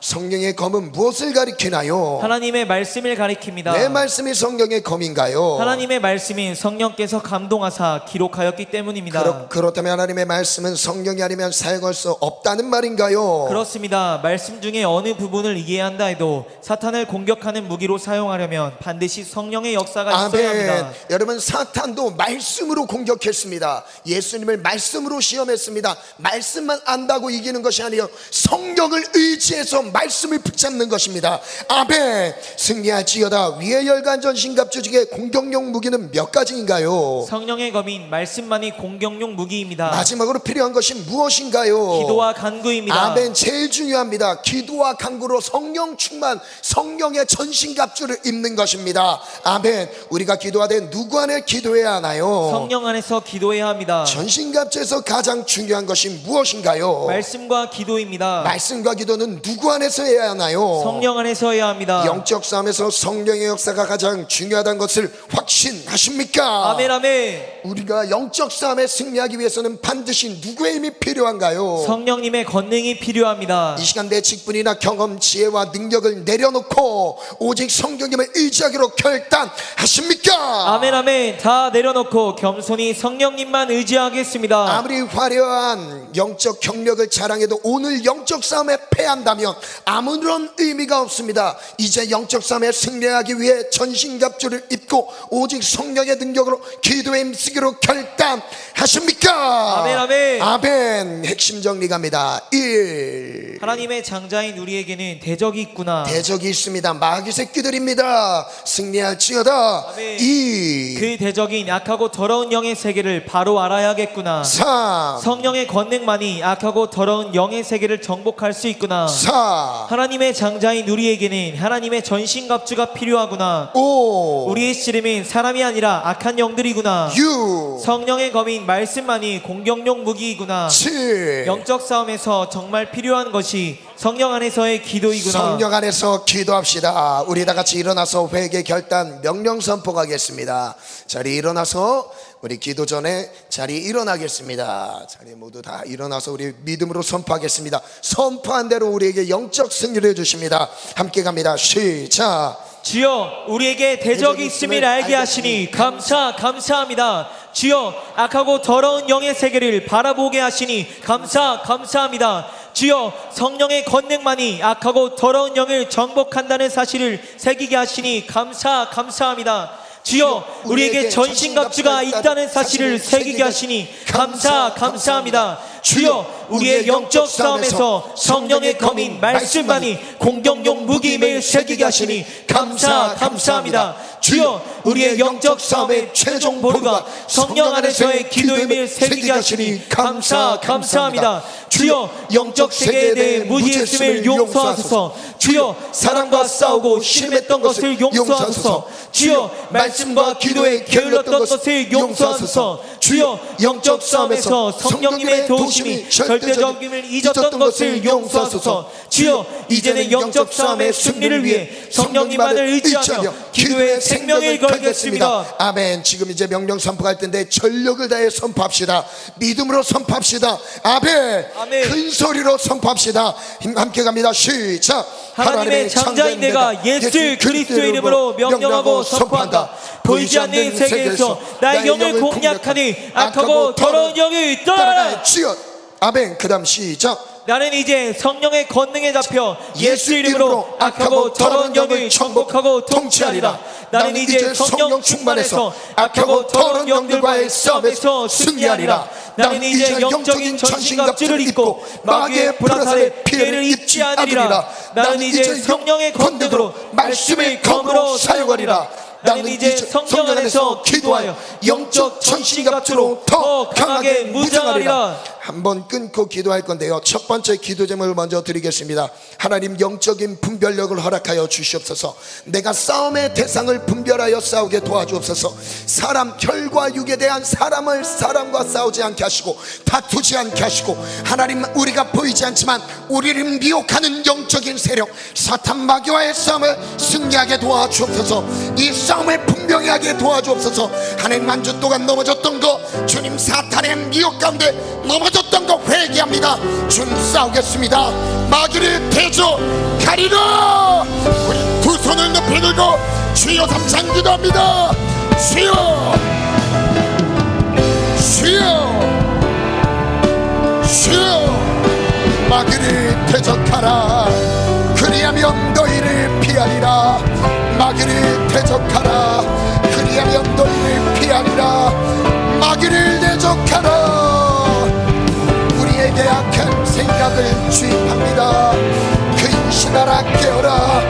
성령의 검은 무엇을 가리키나요? 하나님의 말씀을 가리킵니다. 내 말씀이 성령의 검인가요? 하나님의 말씀이 성령께서 감동하사 기록하였기 때문입니다. 그렇다면 하나님의 말씀은 성령이 아니면 사용할 수 없다는 말인가요? 그렇습니다. 말씀 중에 어느 부분을 이해한다 해도 사탄을 공격하는 무기로 사용하려면 반드시 성령의 역사가 있어야 합니다. 여러분, 사탄도 말씀으로 공격했습니다. 예수님을 말씀으로 시험했습니다. 말씀만 안다고 이기는 것이 아니요 성령을 의지해서 말씀을 붙잡는 것입니다. 아멘. 승리할지어다. 위의 열간 전신갑주 중에 공격용 무기는 몇 가지인가요? 성령의 검인 말씀만이 공격용 무기입니다. 마지막으로 필요한 것이 무엇인가요? 기도와 간구입니다. 아멘. 제일 중요합니다. 기도와 간구로 성령 충만, 성령의 전신갑주를 입는 것입니다. 아멘. 우리가 기도하되 누구 안에 기도해야 하나요? 성령 안에서 기도해야 합니다. 전신갑주에서 가장 중요한 것이 무엇인가요? 말씀과 기도입니다. 말씀과 기도는 누구 안에서 해야 하나요? 성령 안에서 해야 합니다. 영적 싸움에서 성령의 역사가 가장 중요하다는 것을 확신하십니까? 아멘 아멘. 우리가 영적 싸움에 승리하기 위해서는 반드시 누구의 힘이 필요한가요? 성령님의 권능이 필요합니다. 이 시간 내 직분이나 경험, 지혜와 능력을 내려놓고 오직 성령님을 의지하기로 결단하십니까? 아멘 아멘. 다 내려놓고 겸손히 성령님만 의지하겠습니다. 아무리 화려한 영적 경력을 자랑해도 오늘 영적 싸움에 패한다면 아무런 의미가 없습니다. 이제 영적 싸움에 승리하기 위해 전신갑주를 입고 오직 성령의 능력으로 기도에 힘쓰기로 결단하십니까? 아멘 아멘. 아멘. 핵심 정리 갑니다. 1. 하나님의 장자인 우리에게는 대적이 있구나. 대적이 있습니다. 마귀 새끼들입니다. 승리할지어다. 아멘. 2. 그 대적인 약하고 더러운 영의 세계를 바로 알아야겠구나. 3. 성령의 권능만이 악하고 더러운 영의 세계를 정복할 수 있구나. 4. 하나님의 장자인 우리에게는 하나님의 전신갑주가 필요하구나. 5. 우리의 씨름은 사람이 아니라 악한 영들이구나. 6. 성령의 검인 말씀만이 공격용 무기이구나. 7. 영적 싸움에서 정말 필요한 것이 성령 안에서의 기도이구나. 성령 안에서 기도합시다. 우리 다 같이 일어나서 회개 결단 명령 선포하겠습니다. 자리 일어나서 우리 기도 전에 자리 일어나겠습니다. 자리 모두 다 일어나서 우리 믿음으로 선포하겠습니다. 선포한 대로 우리에게 영적 승리를 주십니다. 함께 갑니다. 시작. 주여 우리에게 대적이 있음을 알게 하시니 감사합니다. 주여 악하고 더러운 영의 세계를 바라보게 하시니 감사합니다. 주여 성령의 권능만이 악하고 더러운 영을 정복한다는 사실을 새기게 하시니 감사합니다. 주여 우리에게 전신갑주가 있다는 사실을 새기게 하시니 감사합니다. 주여 우리의 영적 싸움에서 성령의 검인 말씀만이 공격용 무기임을 새기게 하시니 감사합니다. 주여 우리의 영적 싸움의 최종 보루가 성령 안에서의 기도임을 새기게 하시니 감사합니다. 주여 영적 세계에 대해 무지했음을 용서하소서. 주여 사람과 싸우고 씨름했던 것을 용서하소서. 주여 말씀과 기도에 게을렀던 것을 용서하소서. 주여 영적 싸움에서 성령님의 도우심이 절대적임을 잊었던 것을 용서하소서. 주여 이제는 영적 싸움의 승리를 위해 성령님만을 의지하며 기도에 생명을 걸겠습니다. 아멘. 지금 이제 명령 선포할 텐데 전력을 다해 선포합시다. 믿음으로 선포합시다. 아멘. 큰 소리로 선포합시다. 함께 갑니다. 시작. 하나님의 장자인 내가 예수 그리스도의 이름으로 명령하고 선포한다. 보이지 않는 세계에서 나의 영을 공략하니 악하고 더러운 영을 떠나라. 주여. 아멘. 그 다음 시작. 나는 이제 성령의 권능에 잡혀 예수 이름으로 악하고 더러운 영을 정복하고 통치하리라. 나는 이제 성령 충만해서 악하고 더러운 영들과의 싸움에서 승리하리라. 나는 이제 영적인 전신갑주를 입고 마귀의 불화살에 피해를 입지 않으리라. 나는 이제 성령의 권능으로 말씀의 검으로 사용하리라. 나는 이제 성령 안에서 기도하여 영적 전신갑주로 더 강하게 무장하리라. 한번 끊고 기도할 건데요. 첫 번째 기도 제목을 먼저 드리겠습니다. 하나님 영적인 분별력을 허락하여 주시옵소서. 내가 싸움의 대상을 분별하여 싸우게 도와주옵소서. 사람 혈과 육에 대한 사람과 싸우지 않게 하시고 다투지 않게 하시고 하나님 우리가 보이지 않지만 우리를 미혹하는 영적인 세력 사탄 마귀와의 싸움을 승리하게 도와주옵소서. 이 싸움을 분명히 하게 도와주옵소서. 하나님 한 주 동안 넘어졌던 거 주님 사탄의 미혹 가운데 넘어져 잊었던 거 회개합니다. 준 싸우겠습니다. 마귀를 대적하리라. 우리 두 손을 높이 들고 주여 삼창 기도합니다. 주여, 주여, 주여. 마귀를 대적하라. 그리하면 너희를 피하리라. 마귀를 대적하라. 그리하면 너희를 피하리라. 마귀를 대적하라. 우리에게 악한 생각을 주입합니다. 근신하라 깨어라.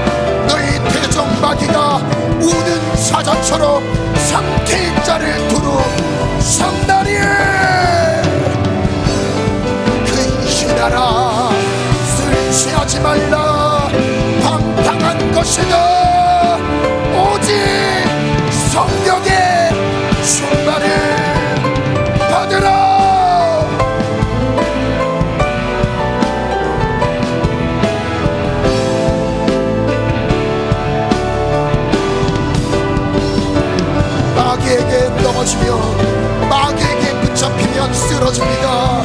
너희 대적 마귀가 우는 사자처럼 삼태자를 두루 삼다리에 근신하라. 술 취하지 말라. 방탕한 것이다. 오직 성령의 충만을 받으라. 마귀에게 넘어지며 마귀에게 붙잡히면 쓰러집니다.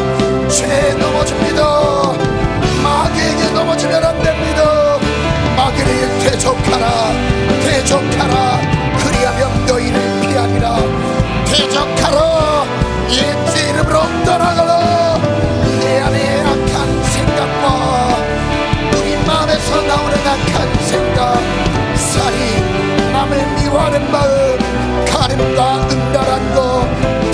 죄에 넘어집니다. 마귀에게 넘어지면 안 됩니다. 마귀를 대적하라. 대적하라. 그리하면 너희를 피하리라. 대적하라. 예수의 이름으로 떠나가라. 내 안에 악한 생각과 우리 마음에서 나오는 악한 생각, 살이 남을 미워하는 마음, 가늠과 음란한 거,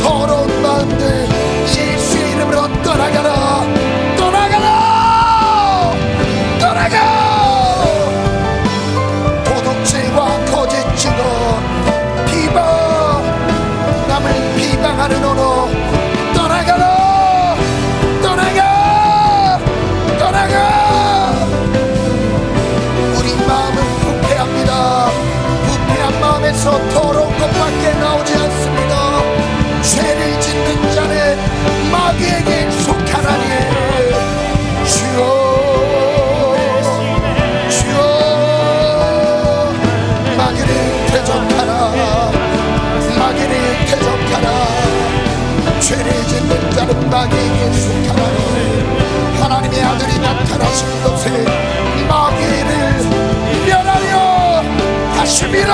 더러운 마음들 예수의 이름으로 떠나가라. 떠나가라. 떠나가. 도둑질과 거짓 증거, 비방, 남을 비방하는 언어, 떠나가라. 떠나가. 떠나가. 우리 마음은 부패합니다. 부패한 마음에서 더러운 것밖에 나오지 않습니다. 죄를 짓는 자는 마귀에게 속하나니. 주여, 주여. 마귀를 대적하라. 마귀를 대적하라. 죄를 짓는 자는 마귀에게 속하나니. 하나님의 아들이 나타나신 것에 마귀를 멸하려 하심이라.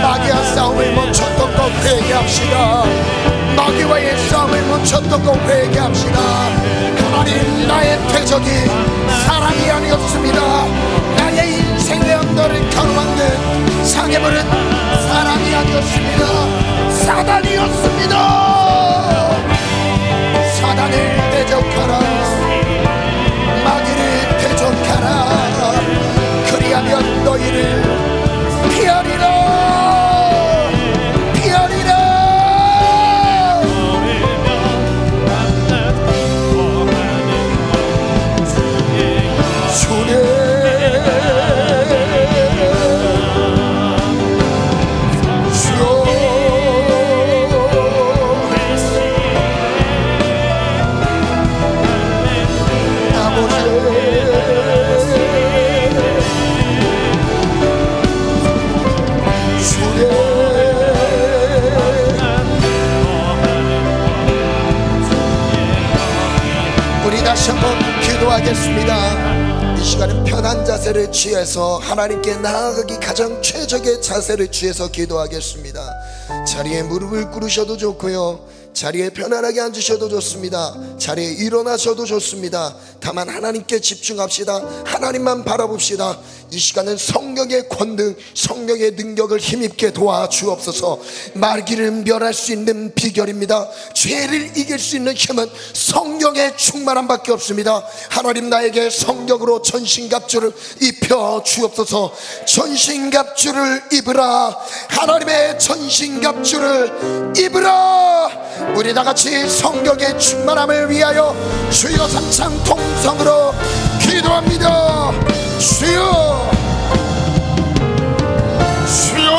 마귀와 싸움을 멈췄던 것 회개합시다. 마귀와의 싸움을 멈췄던 것 회개합시다. 하나님, 나의 대적이 사람이 아니었습니다. 나의 인생의 언덕을 가로막는 상해물은 사람이 아니었습니다. 사단이었습니다. 사단을 대적하라. 마귀를 대적하라. 그리하면 너희를 피하리라. 피하리라. 주님, 우리 다시 한번 기도하겠습니다. 이 시간은 편한 자세를 취해서 하나님께 나아가기 가장 최적의 자세를 취해서 기도하겠습니다. 자리에 무릎을 꿇으셔도 좋고요, 자리에 편안하게 앉으셔도 좋습니다. 자리에 일어나셔도 좋습니다. 다만 하나님께 집중합시다. 하나님만 바라봅시다. 이 시간은 성령의 권능, 성령의 능력을 힘입게 도와주옵소서. 마귀를 멸할 수 있는 비결입니다. 죄를 이길 수 있는 힘은 성령의 충만함밖에 없습니다. 하나님, 나에게 성령으로 전신갑주를 입혀 주옵소서. 전신갑주를 입으라. 하나님의 전신갑주를 입으라. 우리 다같이 성령의 충만함을 위하여 주여 삼창 통성으로 기도합니다. 주여, 주여,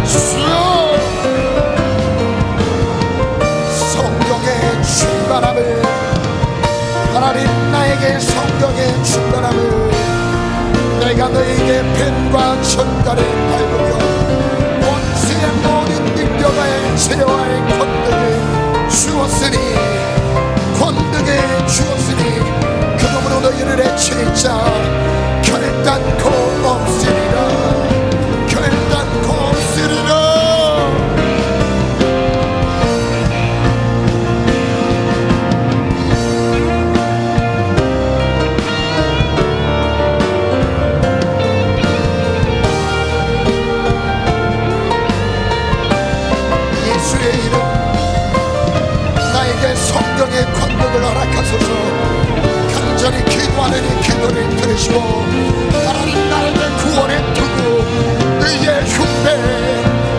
주여. 성령의 충만함을 하나님 나에게 성령의 충만함을 내가 너에게 뱀과 전갈에 밟으며 원수의 모든 능력을 제어할 권능을 주었으니 그놈으로 너희를 해칠 자 결단코 없으리라. 결단코 없으리라. 예수의 이름 나에게 성령의 권능을 허락하소서. 간절히 기도하는 이 기도를 들으시고 하나님 나에게 구원의 투구 의의 흉배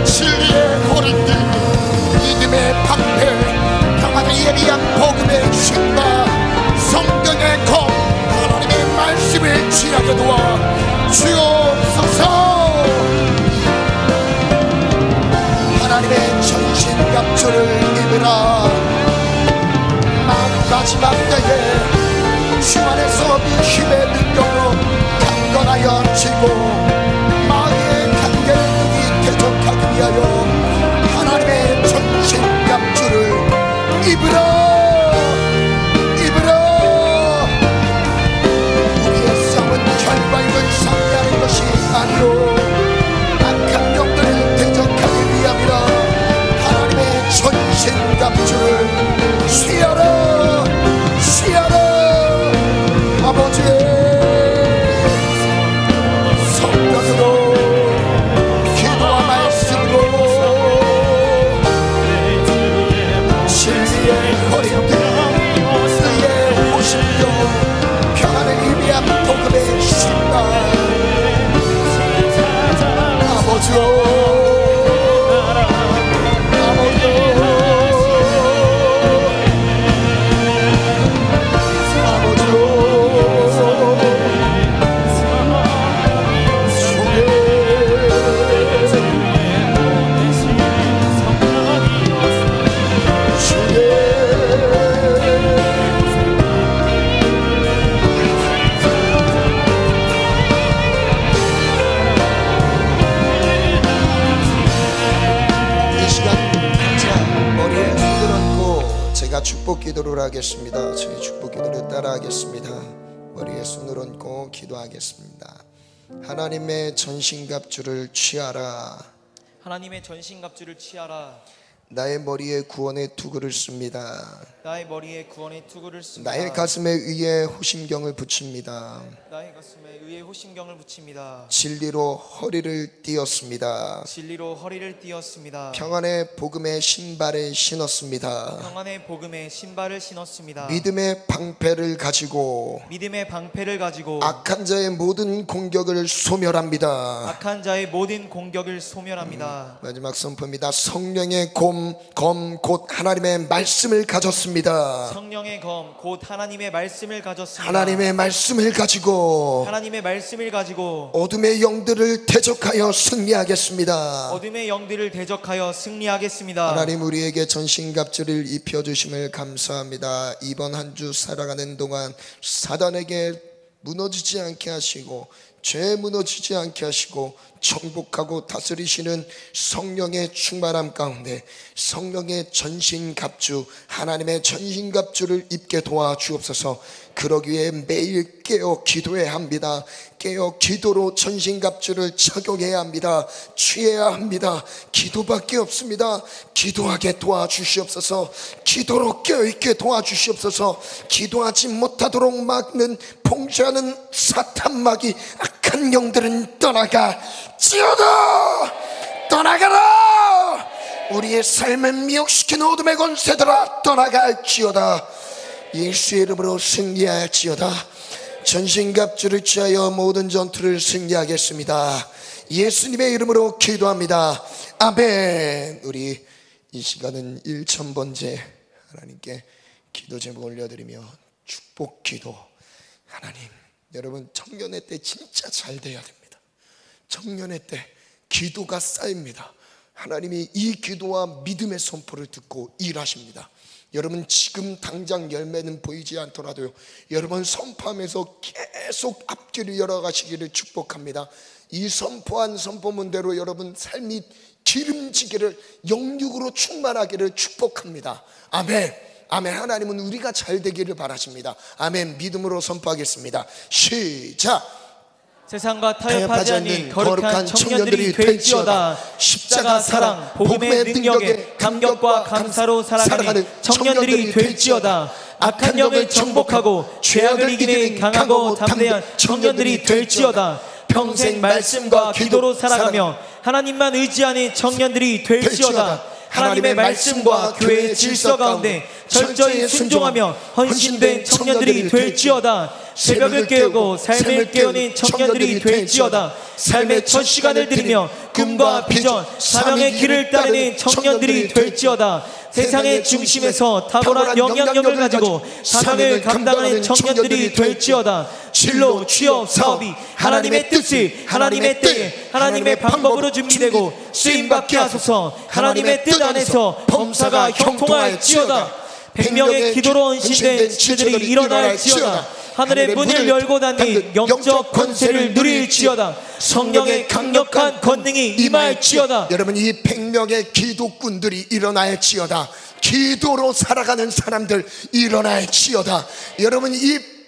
진리의 호린들 믿음의 방패 평안의 예리한 복음의 신바 성령의 검 하나님의 말씀을 취하게 도와 주옵소서. 하나님의 전신갑주를 입으라. 마지막 때에 주 안에서 네 힘의 능력으로 강건하여 지고 마귀의 관계를 능히 대적하기 위하여 하나님의 전신갑주를 입으라. 우리의 싸움은 결과임을 상대하는 것이 아니오 악한 영들을 대적하기 위함이라. 하나님의 전신갑주를 취하라. 아버지의 성령으로 기도와 말씀으로 진리의 거리들 의의 호심도 평안을 의미한 복음의 신발 아버지요 축복 기도를 하겠습니다. 저희 축복 기도를 따라하겠습니다. 머리에 손을 얹고 기도하겠습니다. 하나님의 전신갑주를 취하라. 하나님의 전신갑주를 취하라. 나의 머리에 구원의 투구를 씁니다. 나의 머리에 구원의 투구를 씁니다. 나의 가슴에 의의 호심경을 붙입니다. 나의 가슴에 의의 호심경을 붙입니다. 진리로 허리를 띄었습니다. 진리로 허리를 띄었습니다. 평안의 복음의 신발을 신었습니다. 평안의 복음의 신발을 신었습니다. 믿음의 방패를 가지고 악한 자의 모든 공격을 소멸합니다. 악한 자의 모든 공격을 소멸합니다. 마지막 선포입니다. 성령의 검 곧 하나님의 말씀을 가졌습니다. 성령의 검 곧 하나님의 말씀을 가졌습니다. 하나님의 말씀을 가지고 어둠의 영들을 대적하여 승리하겠습니다. 어둠의 영들을 대적하여 승리하겠습니다. 하나님 우리에게 전신갑주를 입혀주심을 감사합니다. 이번 한 주 살아가는 동안 사단에게 무너지지 않게 하시고 죄 무너지지 않게 하시고 정복하고 다스리시는 성령의 충만함 가운데 성령의 전신갑주 하나님의 전신갑주를 입게 도와주옵소서. 그러기 위해 매일 깨어 기도해야 합니다. 깨어 기도로 전신갑주를 착용해야 합니다. 취해야 합니다. 기도밖에 없습니다. 기도하게 도와주시옵소서. 기도로 깨어있게 도와주시옵소서. 기도하지 못하도록 막는 봉쇄하는 사탄막이 악한 영들은 떠나갈지어다. 떠나가라. 우리의 삶을 미혹시키는 어둠의 권세들아 떠나갈지어다. 예수의 이름으로 승리할지어다. 전신갑주를 취하여 모든 전투를 승리하겠습니다. 예수님의 이름으로 기도합니다. 아멘. 우리 이 시간은 1000번째 하나님께 기도 제목 올려드리며 축복 기도. 하나님, 여러분 청년의 때 진짜 잘 돼야 됩니다. 청년의 때 기도가 쌓입니다. 하나님이 이 기도와 믿음의 선포를 듣고 일하십니다. 여러분 지금 당장 열매는 보이지 않더라도요, 여러분 선포하면서 계속 앞길을 열어가시기를 축복합니다. 이 선포한 선포문대로 여러분 삶이 기름지기를, 영육으로 충만하기를 축복합니다. 아멘. 아멘. 하나님은 우리가 잘 되기를 바라십니다. 아멘. 믿음으로 선포하겠습니다. 시작. 세상과 타협하지 않는 거룩한 청년들이 될지어다. 십자가 사랑, 복음의 능력에 감격과 감사로 살아가는 청년들이 될지어다. 악한 영을 정복하고 죄악을 이기는 강하고 담대한 청년들이 될지어다. 평생 말씀과 기도로 살아가며 하나님만 의지하는 청년들이 될지어다. 하나님의 말씀과 교회의 질서 가운데 철저히 순종하며 헌신된 청년들이 될지어다. 새벽을 깨우고 삶을 깨우는 청년들이 될지어다. 삶의 첫 시간을 들이며 꿈과 비전, 사명의 길을 따르는 청년들이 될지어다. 세상의 중심에서 탁월한 영향력을 가지고 사명을 감당하는 청년들이 될지어다. 진로, 취업, 사업이 하나님의 뜻을 하나님의 때에 하나님의 방법으로 준비되고 쓰임받게 하소서. 하나님의 뜻 안에서 범사가 형통할지어다. 100명의 기도로 헌신된 지체들이 일어날지어다. 하늘의 문을 열고 닫는 영적 권세를 누릴지어다. 성령의 강력한 권능이 임할지어다. 여러분 이 100명의 기도꾼들이 일어날지어다. 기도로 살아가는 사람들 일어날지어다. 여러분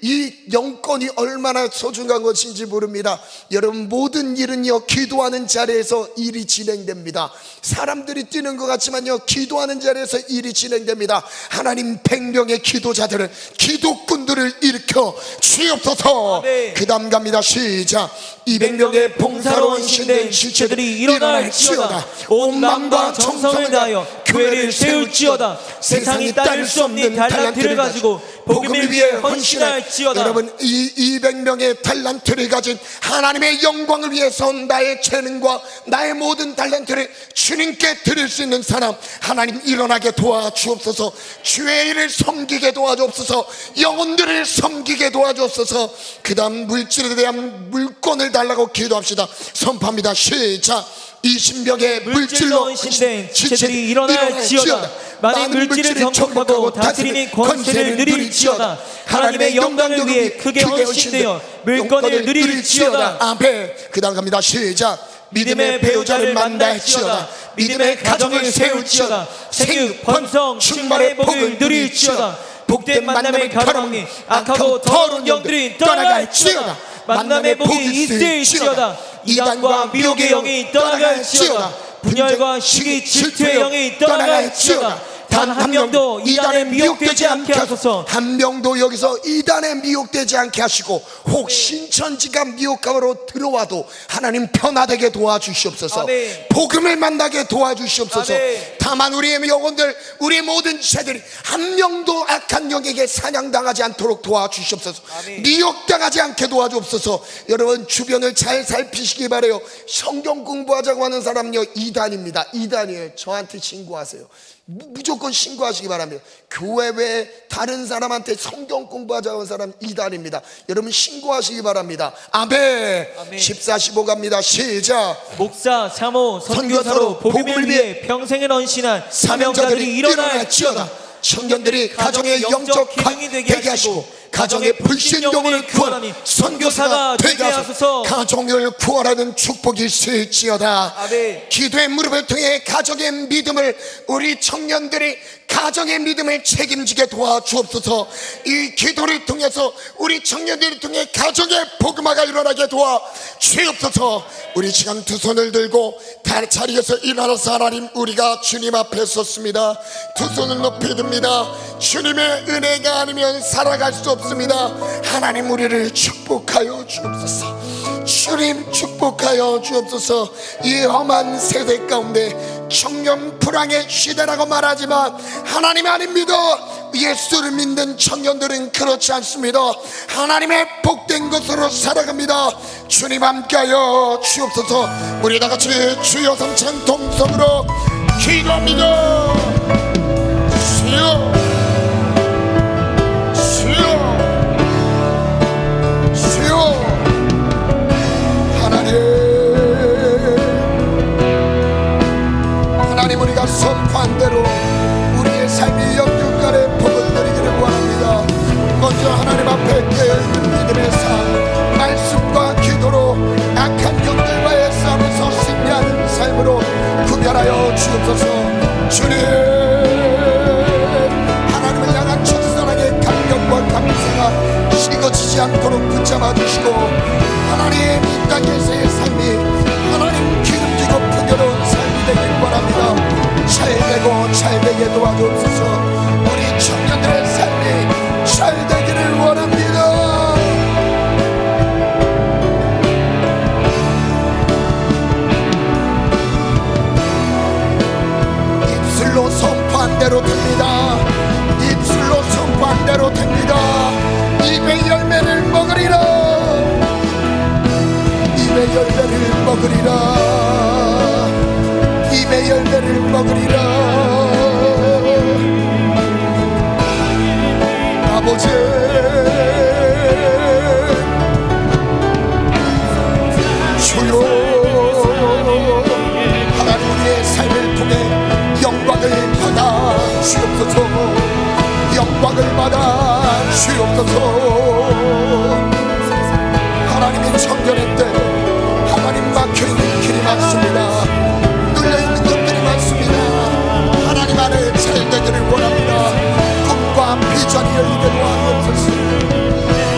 이 영권이 얼마나 소중한 것인지 모릅니다. 여러분 모든 일은요 기도하는 자리에서 일이 진행됩니다. 사람들이 뛰는 것 같지만요 기도하는 자리에서 일이 진행됩니다. 하나님 100명의 기도자들을, 기도꾼들을 일으켜 주옵소서. 그 다음 갑니다. 시작. 200명의 봉사로 헌신된 지체들이 일어날지어다. 온 마음과 정성을 다하여 교회를 세울지어다. 세상이 따를 수 없는 달란트를 가지고 복음을 위해 헌신할지어다. 여러분 이 200명의 달란트를 가진 하나님의 영광을 위해서 나의 재능과 나의 모든 달란트를 주님께 드릴 수 있는 사람 하나님 일어나게 도와주옵소서. 주의 일을 섬기게 도와주옵소서. 영혼들을 섬기게 도와주옵소서. 그 다음 물질에 대한 물권을 달라고 기도합시다. 선포합니다. 시작. 20명의 물질로 헌신된 지체들이 일어날지어다. 많은 물질을 정복하고 다스리는 권세를 누릴지어다. 하나님의 영광을 위해 크게 헌신되어 물권을 누릴지어다. 아멘. 그 다음 갑니다. 시작. 믿음의 배우자를 만날지어다. 믿음의 가정을 세울지어다. 생육, 번성, 충만의 복을 누릴지어다. 복된 만남을 가로막는 악하고 더러운 영들이 떠나갈지어다. 만남의 복이 있을지어다. 이단과 미혹의 영이 떠나갈지어다. 분열과 시기, 질투의 영이 떠나갈지어다. 단 한 명도 이단에 미혹되지 않게 하소서. 한 명도 여기서 이단에 미혹되지 않게 하시고 혹 신천지가 미혹감으로 들어와도 하나님 편하게 도와주시옵소서. 아멘. 복음을 만나게 도와주시옵소서. 아멘. 다만 우리의 영혼들, 우리의 모든 지체들이 한 명도 악한 영에게 사냥당하지 않도록 도와주시옵소서. 아멘. 미혹당하지 않게 도와주옵소서. 여러분 주변을 잘 살피시기 바라요. 성경 공부하자고 하는 사람은요 이단입니다. 이단이에요. 저한테 신고하세요. 무조건 신고하시기 바랍니다. 교회 외에 다른 사람한테 성경 공부하자고 하는 사람 이단입니다. 여러분 신고하시기 바랍니다. 아멘. 14, 15 갑니다. 시작. 목사, 사모, 선교사로 복음을 위해 평생을 헌신한 사명자들이 일어날지어다. 청년들이 가정의 영적 기능이 되게 하시고 가정의 불신 영혼을 구원하니 선교사가 되게 하소서. 가정을 구원하는 축복이 있을지어다. 아멘. 기도의 무릎을 통해 가정의 믿음을, 우리 청년들이 가정의 믿음을 책임지게 도와주옵소서. 이 기도를 통해서 우리 청년들을 통해 가정의 복음화가 일어나게 도와주옵소서. 우리 시간 두 손을 들고 자리에서 일어나서 하나님 우리가 주님 앞에 섰습니다. 두 손을 높이 듭니다. 주님의 은혜가 아니면 살아갈 수 없습니다. 하나님 우리를 축복하여 주옵소서. 주님 축복하여 주옵소서. 이 험한 세대 가운데 청년 불황의 시대라고 말하지만 하나님 아닙니다. 예수를 믿는 청년들은 그렇지 않습니다. 하나님의 복된 것으로 살아갑니다. 주님 함께하여 주옵소서. 우리 다같이 주여 삼창 동성으로 기도합니다. 주여, 주여, 주여. 하나님 우리가 선포한 대로 우리의 삶이 영육간에 복을 누리기를 원합니다. 먼저 하나님 앞에 깨어있는 믿음의 삶, 말씀과 기도로 악한 영들과의 싸움에서 승리하는 삶으로 구별하여 주옵소서. 주님, 하나님을 향한 첫사랑의 감격과 감사가 식어지지 않도록 붙잡아 주시고, 하나님 이 땅에서의 삶이 하나님 기름지고 풍요로운 삶이 되길 원합니다. 잘되고 잘되게 도와주옵소서. 우리 청년들의 삶이 잘되기를 원합니다. 입술로 선포한 대로 됩니다. 입술로 선포한 대로 됩니다. 입의 열매를 먹으리라. 입의 열매를 먹으리라. 입의 열매를 먹으리라. 아버지, 주여, 하나님 우리의 삶을 통해 영광을 받아 주옵소서. 영광을 받아 주옵소서. 하나님의 청년의 때 하나님 막혀있는 길이 많습니다. 눌려있는 것들이 많습니다. 하나님 안에 잘되기를 원합니다. 꿈과 비전이 열리게 도와주옵소서.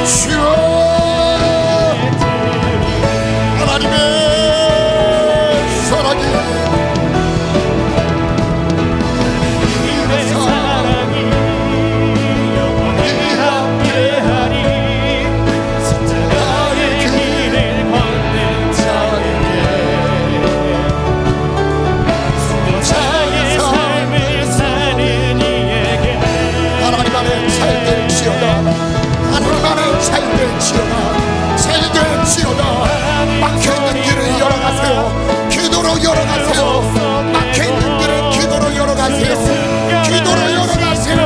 주여, 하나님의 사랑이 막혀있는 길을 열어가세요. 기도로 열어가세요. 막혀있는 길을 기도로 열어가세요. 기도로 열어가세요.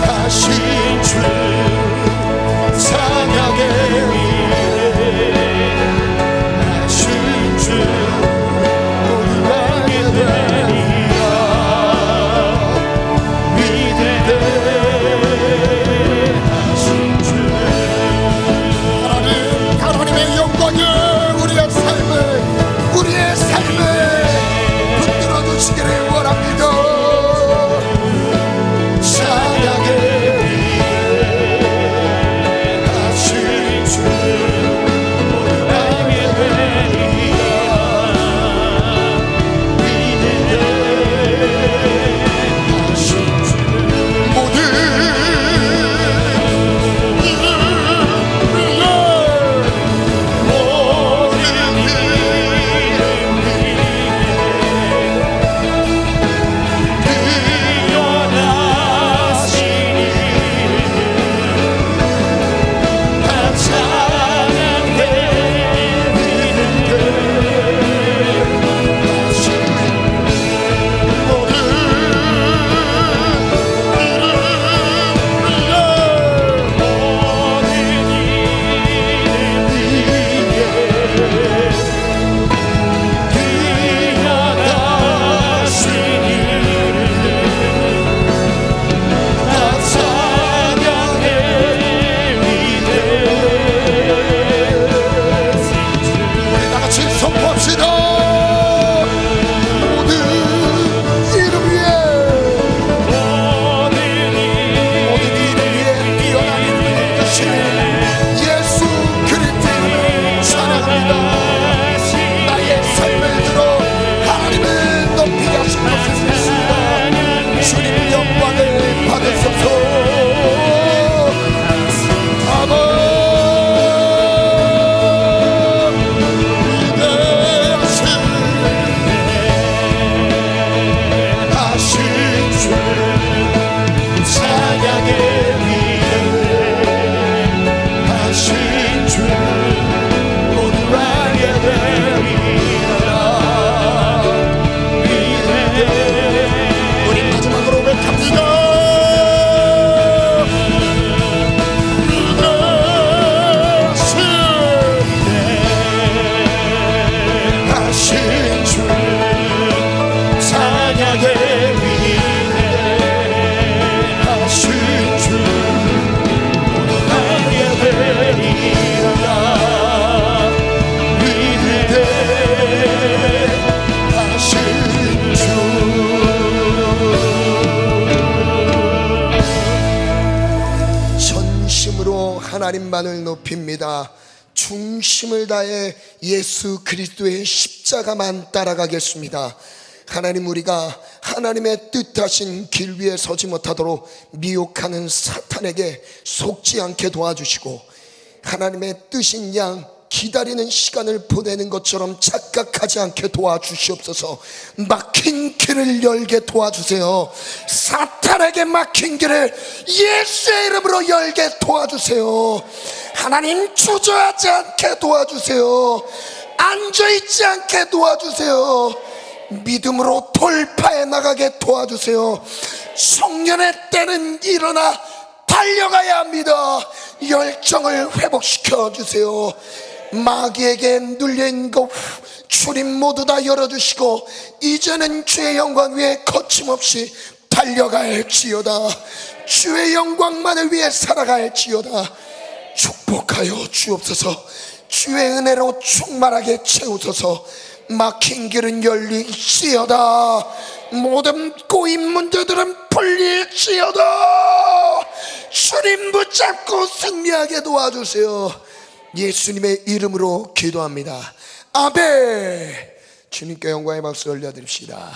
하신 주 찬양해. 하나님만을 높입니다. 중심을 다해 예수 그리스도의 십자가만 따라가겠습니다. 하나님, 우리가 하나님의 뜻하신 길 위에 서지 못하도록 미혹하는 사탄에게 속지 않게 도와주시고, 하나님의 뜻인 양 기다리는 시간을 보내는 것처럼 착각하지 않게 도와주시옵소서. 막힌 길을 열게 도와주세요. 사탄에게 막힌 길을 예수의 이름으로 열게 도와주세요. 하나님, 주저하지 않게 도와주세요. 앉아있지 않게 도와주세요. 믿음으로 돌파해 나가게 도와주세요. 청년의 때는 일어나 달려가야 합니다. 열정을 회복시켜 주세요. 마귀에게 눌려있는 것 출입 모두 다 열어주시고, 이제는 주의 영광 위에 거침없이 달려갈지어다. 주의 영광만을 위해 살아갈지어다. 축복하여 주옵소서. 주의 은혜로 충만하게 채우소서. 막힌 길은 열릴지어다. 모든 꼬인 문제들은 풀릴지어다. 주님 붙잡고 승리하게 도와주세요. 예수님의 이름으로 기도합니다. 아멘. 주님께 영광의 박수 올려드립시다.